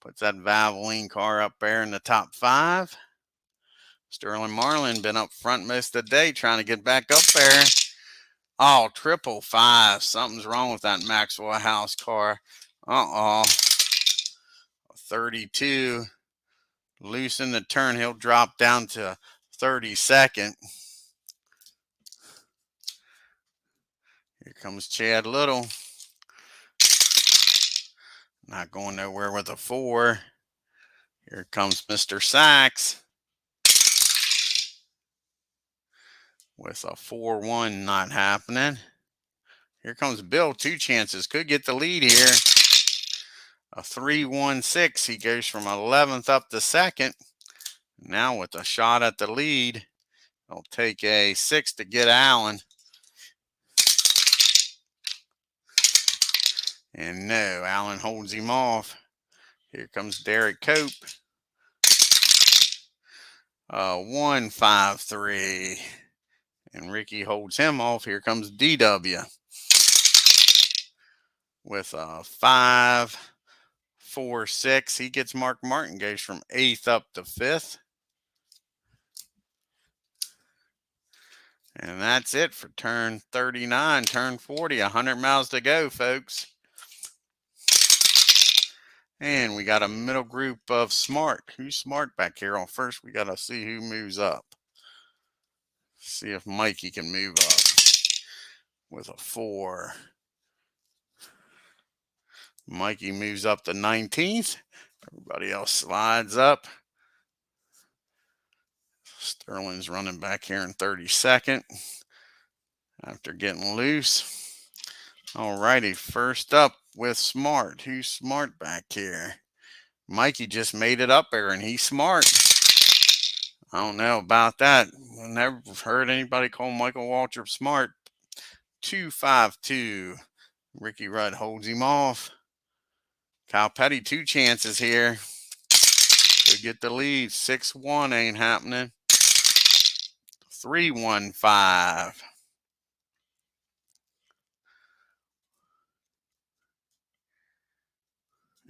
Puts that Valvoline car up there in the top 5. Sterling Marlin been up front most of the day trying to get back up there. Oh, 555. Something's wrong with that Maxwell House car. 32. Loose in the turn. He'll drop down to 32nd. Here comes Chad Little. Not going nowhere with a 4. Here comes Mr. Sachs with a 4-1, not happening. Here comes Bill, 2 chances, could get the lead here. A 3-1-6, he goes from 11th up to 2nd. Now with a shot at the lead, he'll take a 6 to get Allen. And no, Allen holds him off. Here comes Derek Cope. 1-5-3. And Ricky holds him off. Here comes DW with a 5-4-6. He gets Mark Martin, goes from 8th up to 5th. And that's it for turn 39, turn 40, 100 miles to go, folks. And we got a middle group of Smart. Who's Smart back here on first? We got to see who moves up. See if Mikey can move up with a 4. Mikey moves up to 19th. Everybody else slides up. Sterling's running back here in 32nd after getting loose. Alrighty, first up with Smart. Who's Smart back here? Mikey just made it up there, and he's smart. I don't know about that. I never heard anybody call Michael Waltrip smart. 2-5-2. Ricky Rudd holds him off. Kyle Petty, 2 chances here. Could get the lead. 6-1 ain't happening. 3-1-5.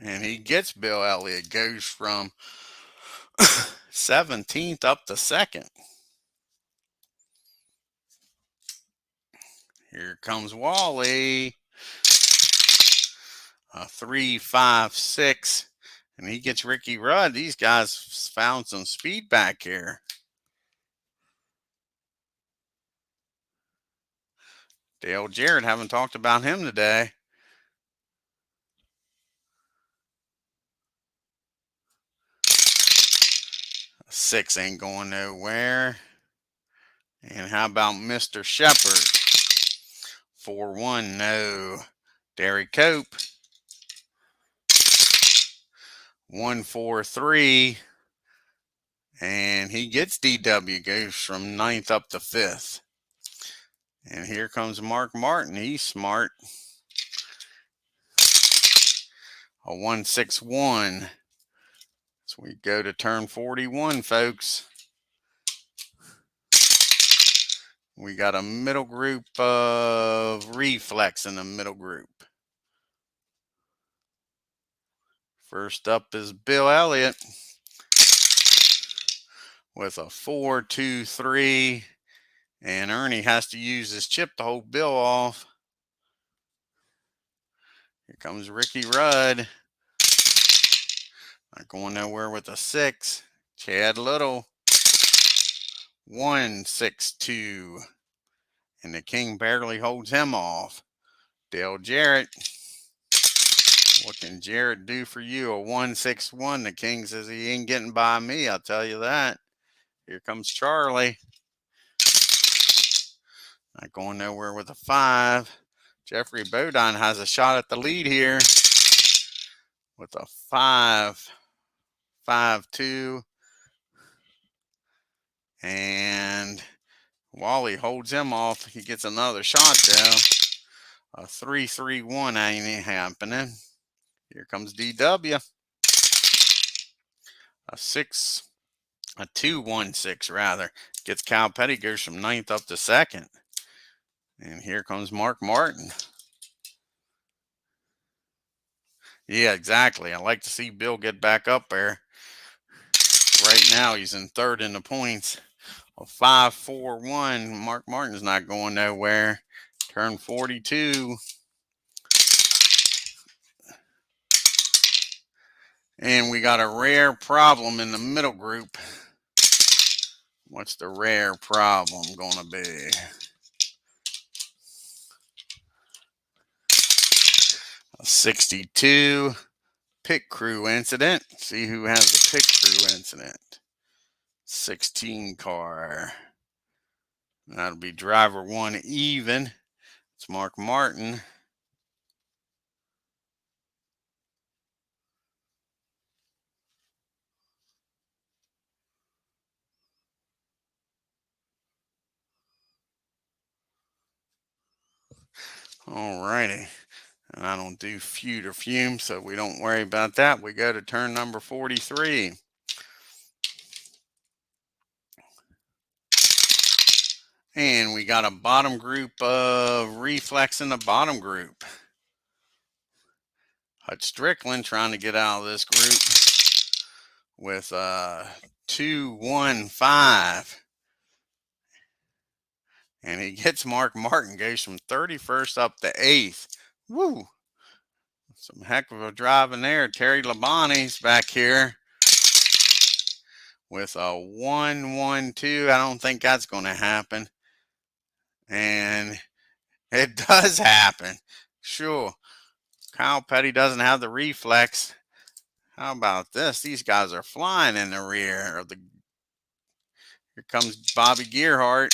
And he gets Bill Elliott. Goes from 17th up to 2nd. Here comes Wally. A 3, 5, 6. And he gets Ricky Rudd. These guys found some speed back here. Dale Jarrett, haven't talked about him today. A 6 ain't going nowhere. And how about Mr. Shepard? 4-1, no. Derek Cope. 1-4-3. And he gets DW, goes from 9th up to 5th. And here comes Mark Martin. He's smart. A 1-6-1. So we go to turn 41, folks. We got a middle group of reflex in the middle group. First up is Bill Elliott with a 4-2-3. And Ernie has to use his chip to hold Bill off. Here comes Ricky Rudd. Not going nowhere with a 6. Chad Little. 1-6-2. And the King barely holds him off. Dale Jarrett. What can Jarrett do for you? A 1-6-1. The King says he ain't getting by me, I'll tell you that. Here comes Charlie. Not going nowhere with a 5. Jeffrey Bodine has a shot at the lead here with a 5-5-2. And Wally holds him off. He gets another shot though. A 3-3-1 ain't happening. Here comes DW. A 2-1-6 rather. Gets Cal Petty, goes from 9th up to 2nd. And here comes Mark Martin. Yeah, exactly. I like to see Bill get back up there. Right now, he's in 3rd in the points. A 5-4-1. Mark Martin's not going nowhere. Turn 42. And we got a rare problem in the middle group. What's the rare problem going to be? A 62 pit crew incident. See who has the pit crew incident. 16 car. That'll be driver 1 even. It's Mark Martin. All righty. And I don't do feud or fume, so we don't worry about that. We go to turn number 43. And we got a bottom group of reflex in the bottom group. Hutch Strickland trying to get out of this group with a 2-1-5. And he gets Mark Martin, goes from 31st up to 8th. Woo! Some heck of a driving there. Terry Labonte's back here with a 1-1-2. I don't think that's going to happen. And it does happen. Sure. Kyle Petty doesn't have the reflex. How about this? These guys are flying in the rear of the. Here comes Bobby Gearhart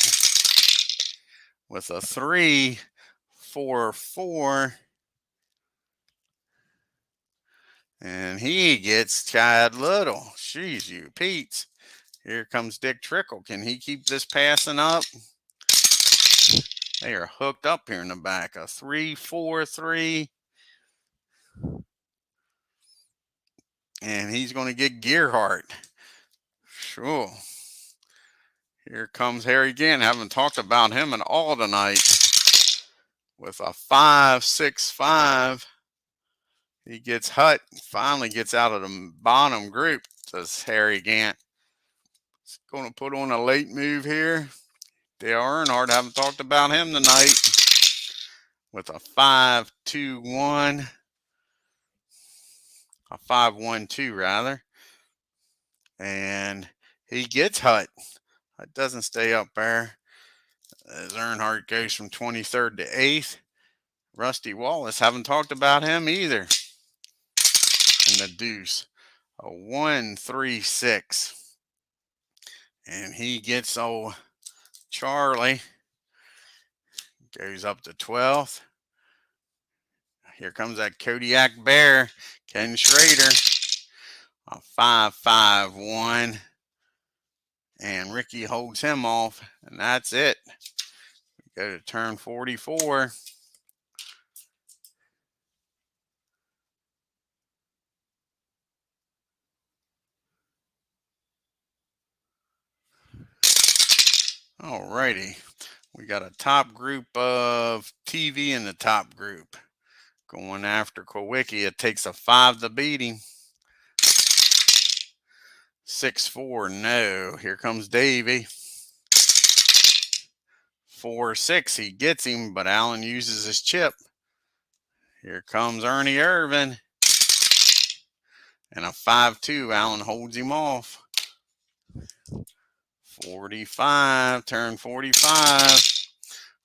with a 3-4-4. And he gets Chad Little. Jeez, you Pete's. Here comes Dick Trickle. Can he keep this passing up? They are hooked up here in the back. A 3-4-3. And he's going to get Gearhart. Sure. Here comes Harry again. Haven't talked about him at all tonight. With a 5-6-5. He gets Hut. Finally gets out of the bottom group, says Harry Gant. He's going to put on a late move here. Dale Earnhardt, haven't talked about him tonight. with a 5-2-1, a 5-1-2 rather, and he gets Hut. It doesn't stay up there. As Earnhardt goes from 23rd to 8th. Rusty Wallace, haven't talked about him either. And the deuce, a 1-3-6. And he gets old Charlie. Goes up to 12th. Here comes that Kodiak Bear, Ken Schrader. A 5-5-1. And Ricky holds him off. And that's it. We go to turn 44. Alrighty. We got a top group of TV in the top group. Going after Kowicki. It takes a 5 to beat him. 6-4, no. Here comes Davey. 4-6, he gets him, but Allen uses his chip. Here comes Ernie Irvin. And a 5-2, Allen holds him off. 45, turn 45.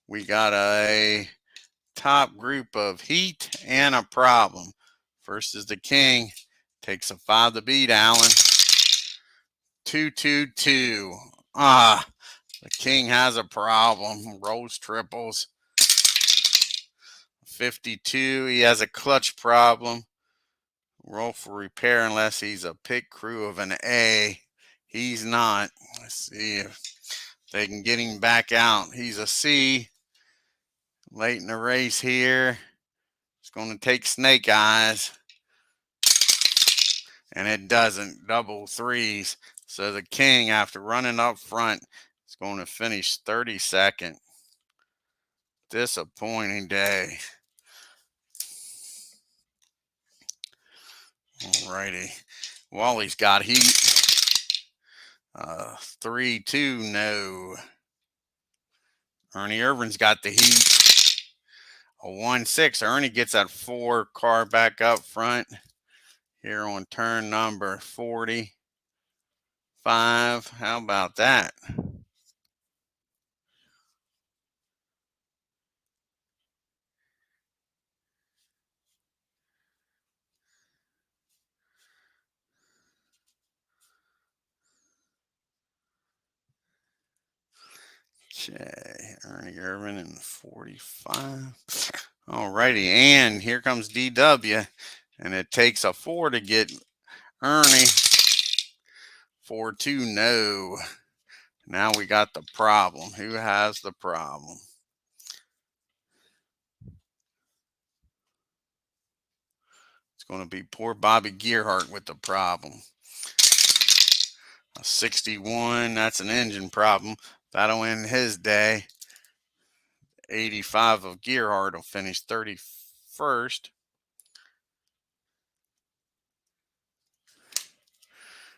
We got a top group of heat and a problem. First is the King. Takes a 5 to beat Allen. 2-2-2. The King has a problem. Rolls triples. 52. He has a clutch problem. Roll for repair unless he's a pit crew of an A. He's not. Let's see if they can get him back out. He's a C. Late in the race here. It's going to take snake eyes. And it doesn't. Double threes. So the King, after running up front, is going to finish 32nd. Disappointing day. Alrighty. Wally's got heat. 3-2, no. Ernie Irvin's got the heat. A 1-6. Ernie gets that 4 car back up front here on turn number 45. How about that? Okay, Ernie Irvin in 45. Alrighty, and here comes DW, and it takes a 4 to get Ernie. 4-2, no. Now we got the problem. Who has the problem? It's going to be poor Bobby Gearhart with the problem. A 61, that's an engine problem. That'll end his day. 85 of Gearhart will finish 31st.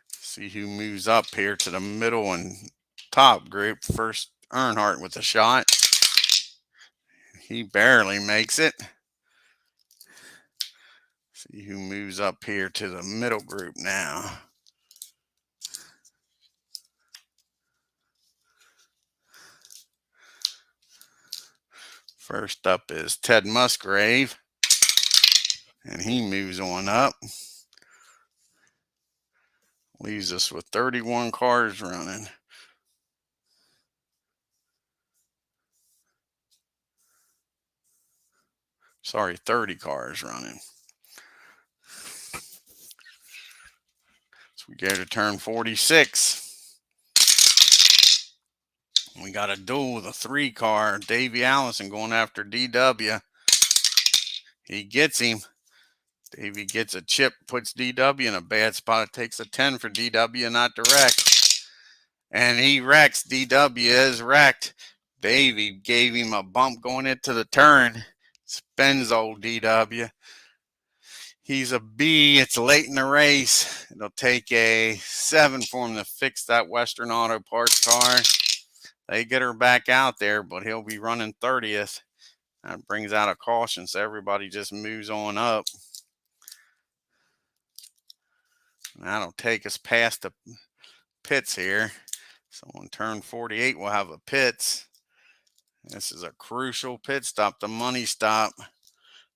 See who moves up here to the middle and top group. First, Earnhardt with a shot. He barely makes it. See who moves up here to the middle group now. First up is Ted Musgrave, and he moves on up. Leaves us with 31 cars running. Sorry, 30 cars running. So we go to turn 46. We got a duel with a 3 car. Davey Allison going after DW. He gets him. Davey gets a chip, puts DW in a bad spot. It takes a 10 for DW not to wreck. And he wrecks. DW is wrecked. Davey gave him a bump going into the turn. Spins old DW. He's a B. It's late in the race. It'll take a 7 for him to fix that Western Auto Parts car. They get her back out there, but he'll be running 30th. That brings out a caution, so everybody just moves on up. And that'll take us past the pits here. So on turn 48, we'll have a pits. This is a crucial pit stop, the money stop.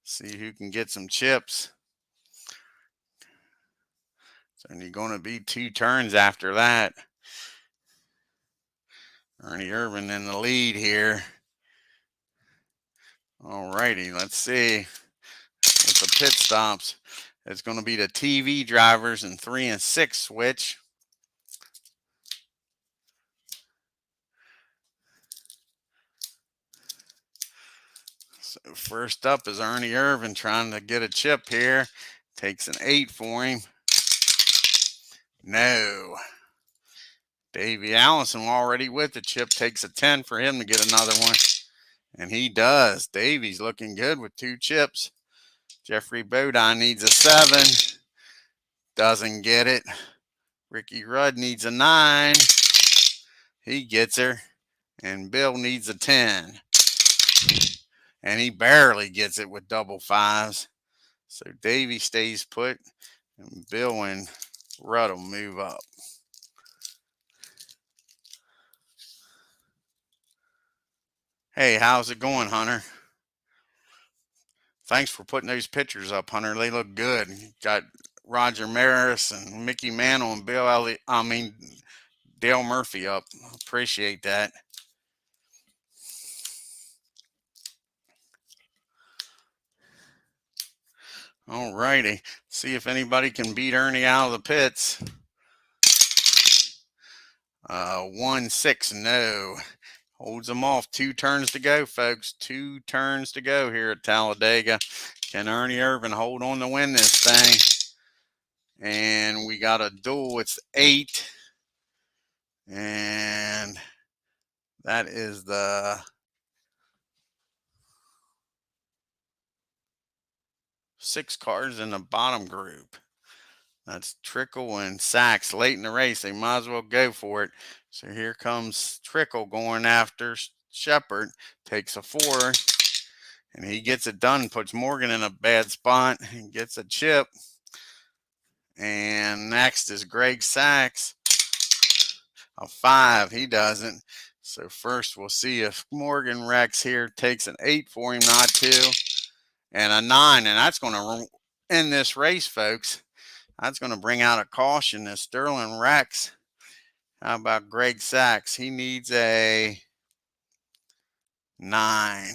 See who can get some chips. It's only going to be 2 turns after that. Ernie Irvan in the lead here. All righty, let's see. With the pit stops, it's going to be the TV drivers in 3 and 6 switch. So first up is Ernie Irvan trying to get a chip here. Takes an 8 for him. No. Davey Allison already with the chip. Takes a 10 for him to get another one. And he does. Davey's looking good with 2 chips. Jeffrey Bodine needs a 7. Doesn't get it. Ricky Rudd needs a 9. He gets her. And Bill needs a 10. And he barely gets it with double 5s. So Davey stays put. And Bill and Rudd will move up. Hey, how's it going, Hunter? Thanks for putting those pictures up, Hunter. They look good. Got Roger Maris and Mickey Mantle and Dale Murphy up. Appreciate that. All righty. See if anybody can beat Ernie out of the pits. 1-6, no. Holds them off. 2 turns to go, folks. 2 turns to go here at Talladega. Can Ernie Irvan hold on to win this thing? And we got a duel. It's 8. And that is the 6 cars in the bottom group. That's Trickle and Sachs late in the race. They might as well go for it. So here comes Trickle going after Shepard. Takes a 4. And he gets it done. Puts Morgan in a bad spot. And gets a chip. And next is Greg Sachs. A 5. He doesn't. So first we'll see if Morgan wrecks here. Takes an 8 for him, not 2. And a 9. And that's going to end this race, folks. That's going to bring out a caution as Sterling wrecks. How about Greg Sachs? He needs a 9.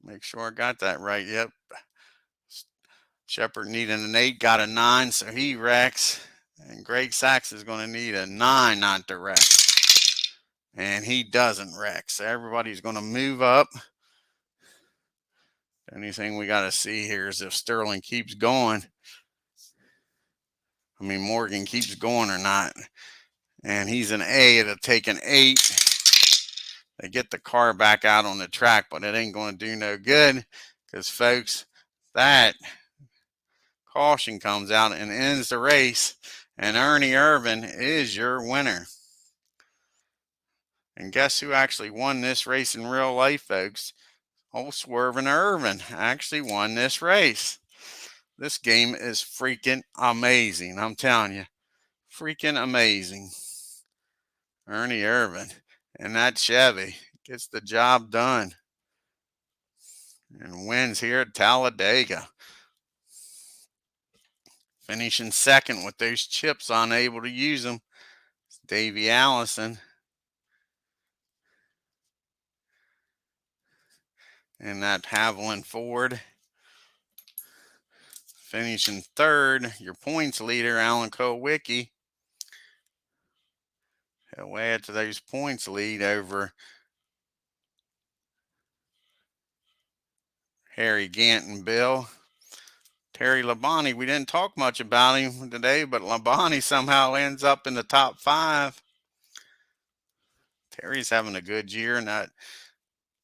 Make sure I got that right. Yep. Shepard needed an 8, got a 9, so he wrecks. And Greg Sachs is going to need a 9 not to wreck. And he doesn't wreck. So everybody's going to move up. The only thing we got to see here is if Sterling keeps going. Morgan keeps going or not. And he's an A. It'll take an 8. They get the car back out on the track, but it ain't going to do no good because, folks, that caution comes out and ends the race. And Ernie Irvan is your winner. And guess who actually won this race in real life, folks? Old Swervin' Irvan actually won this race. This game is freaking amazing. I'm telling you. Freaking amazing. Ernie Irvan and that Chevy gets the job done and wins here at Talladega. Finishing second with those chips, unable to use them. It's Davey Allison. And that Haviland Ford. Finishing third, your points leader, Alan Kowicki. He'll add to those points lead over Harry Gant and Bill. Terry Labonte, we didn't talk much about him today, but Labonte somehow ends up in the top 5. Terry's having a good year in that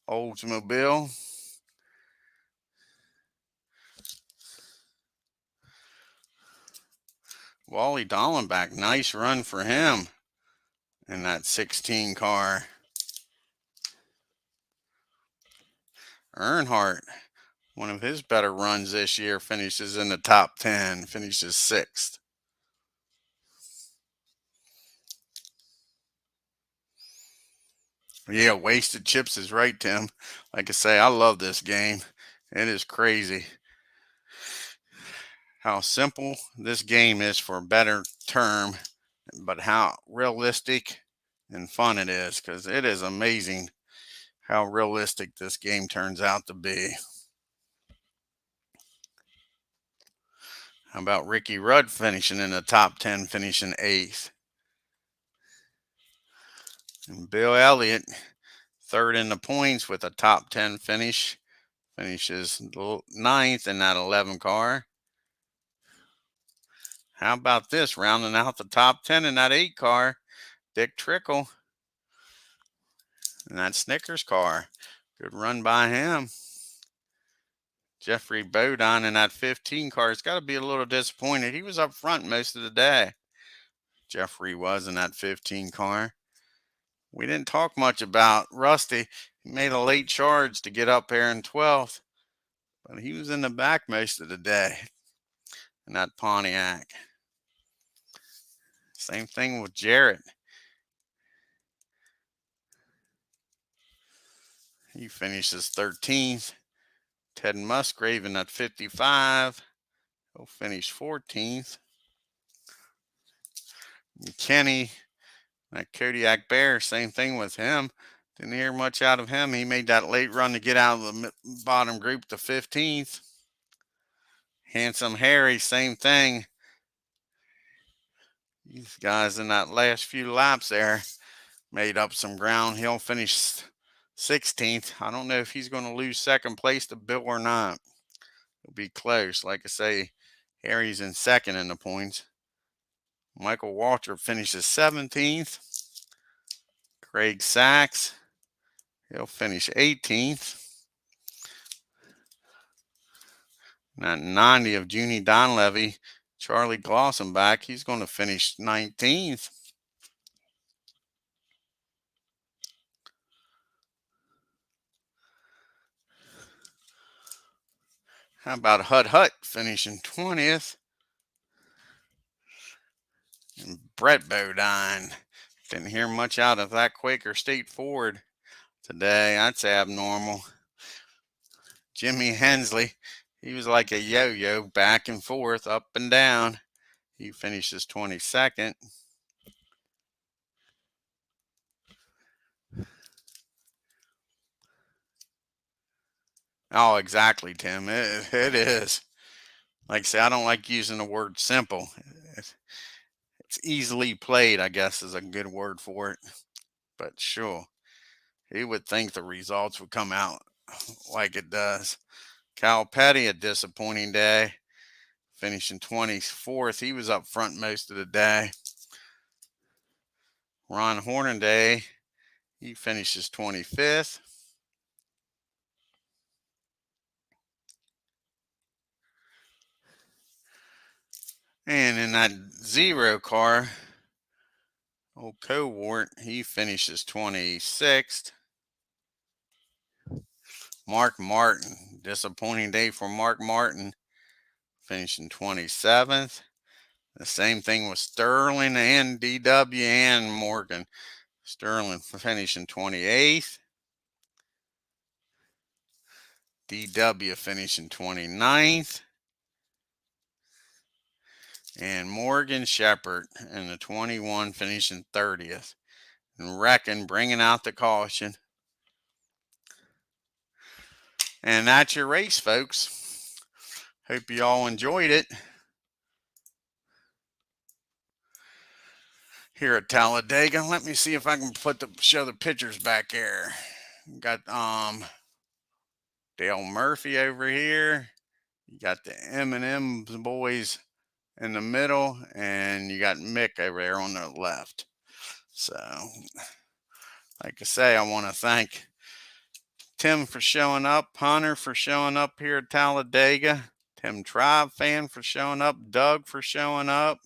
Oldsmobile. Wally Dallenbach, nice run for him in that 16 car. Earnhardt, one of his better runs this year, finishes in the top 10, finishes 6th. Yeah, wasted chips is right, Tim. Like I say, I love this game. It is crazy how simple this game is, for a better term, but how realistic and fun it is, because it is amazing how realistic this game turns out to be. How about Ricky Rudd finishing in the top 10, finishing 8th? And Bill Elliott, 3rd in the points with a top 10 finish, finishes 9th in that 11 car. How about this, rounding out the top 10 in that 8 car, Dick Trickle in that Snickers car. Good run by him. Jeffrey Bodine in that 15 car has got to be a little disappointed. He was up front most of the day. Jeffrey was in that 15 car. We didn't talk much about Rusty. He made a late charge to get up there in 12th, but he was in the back most of the day in that Pontiac. Same thing with Jarrett. He finishes 13th. Ted Musgrave in that 55. He'll finish 14th. And Kenny, that Kodiak Bear, same thing with him. Didn't hear much out of him. He made that late run to get out of the bottom group to 15th. Handsome Harry, same thing. These guys in that last few laps there made up some ground. He'll finish 16th. I don't know if he's going to lose second place to Bill or not. It'll be close. Like I say, Harry's in 2nd in the points. Michael Waltrip finishes 17th. Craig Sachs, he'll finish 18th. That 90 of Junie Donlevy, Charlie Glossenbach, he's going to finish 19th. How about Hut finishing 20th? And Brett Bodine. Didn't hear much out of that Quaker State Ford today. I'd say abnormal. Jimmy Hensley, he was like a yo-yo, back and forth, up and down. He finishes 22nd. Oh, exactly, Tim. It is. Like I say, I don't like using the word simple. It's easily played, I guess, is a good word for it. But sure, you would think the results would come out like it does. Cal Petty, a disappointing day, finishing 24th. He was up front most of the day. Ron Hornaday, he finishes 25th. And in that 0 car, old Cowart, he finishes 26th. Mark Martin, disappointing day for Mark Martin, finishing 27th. The same thing with Sterling and DW and Morgan. Sterling finishing 28th. DW finishing 29th. And Morgan Shepherd in the 21 finishing 30th. And Reckon bringing out the caution. And that's your race, folks. Hope you all enjoyed it. Here at Talladega. Let me see if I can show the pictures back here. Got Dale Murphy over here. You got the M&M boys in the middle, and you got Mick over there on the left. So, like I say, I want to thank Tim for showing up, Hunter for showing up here at Talladega, Tim Tribe fan for showing up, Doug for showing up,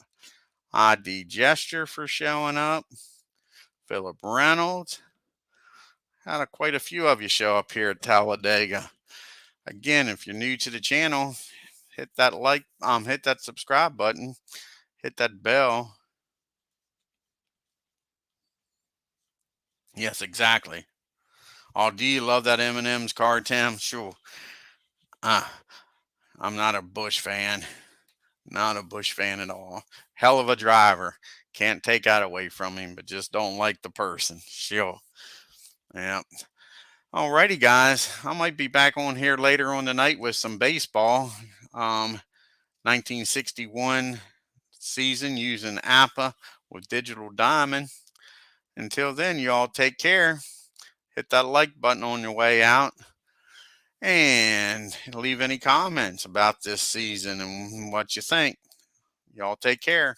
ID Gesture for showing up, Philip Reynolds. Had quite a few of you show up here at Talladega. Again, if you're new to the channel, hit that hit that subscribe button, hit that bell. Yes, exactly. Oh, do you love that M&M's car, Tim? Sure. Uh, I'm not a Bush fan. Not a Bush fan at all. Hell of a driver. Can't take that away from him, but just don't like the person. Sure. Yeah. Alrighty, guys. I might be back on here later on tonight with some baseball. 1961 season using APA with Digital Diamond. Until then, y'all take care. Hit that like button on your way out. And leave any comments about this season and what you think. Y'all take care.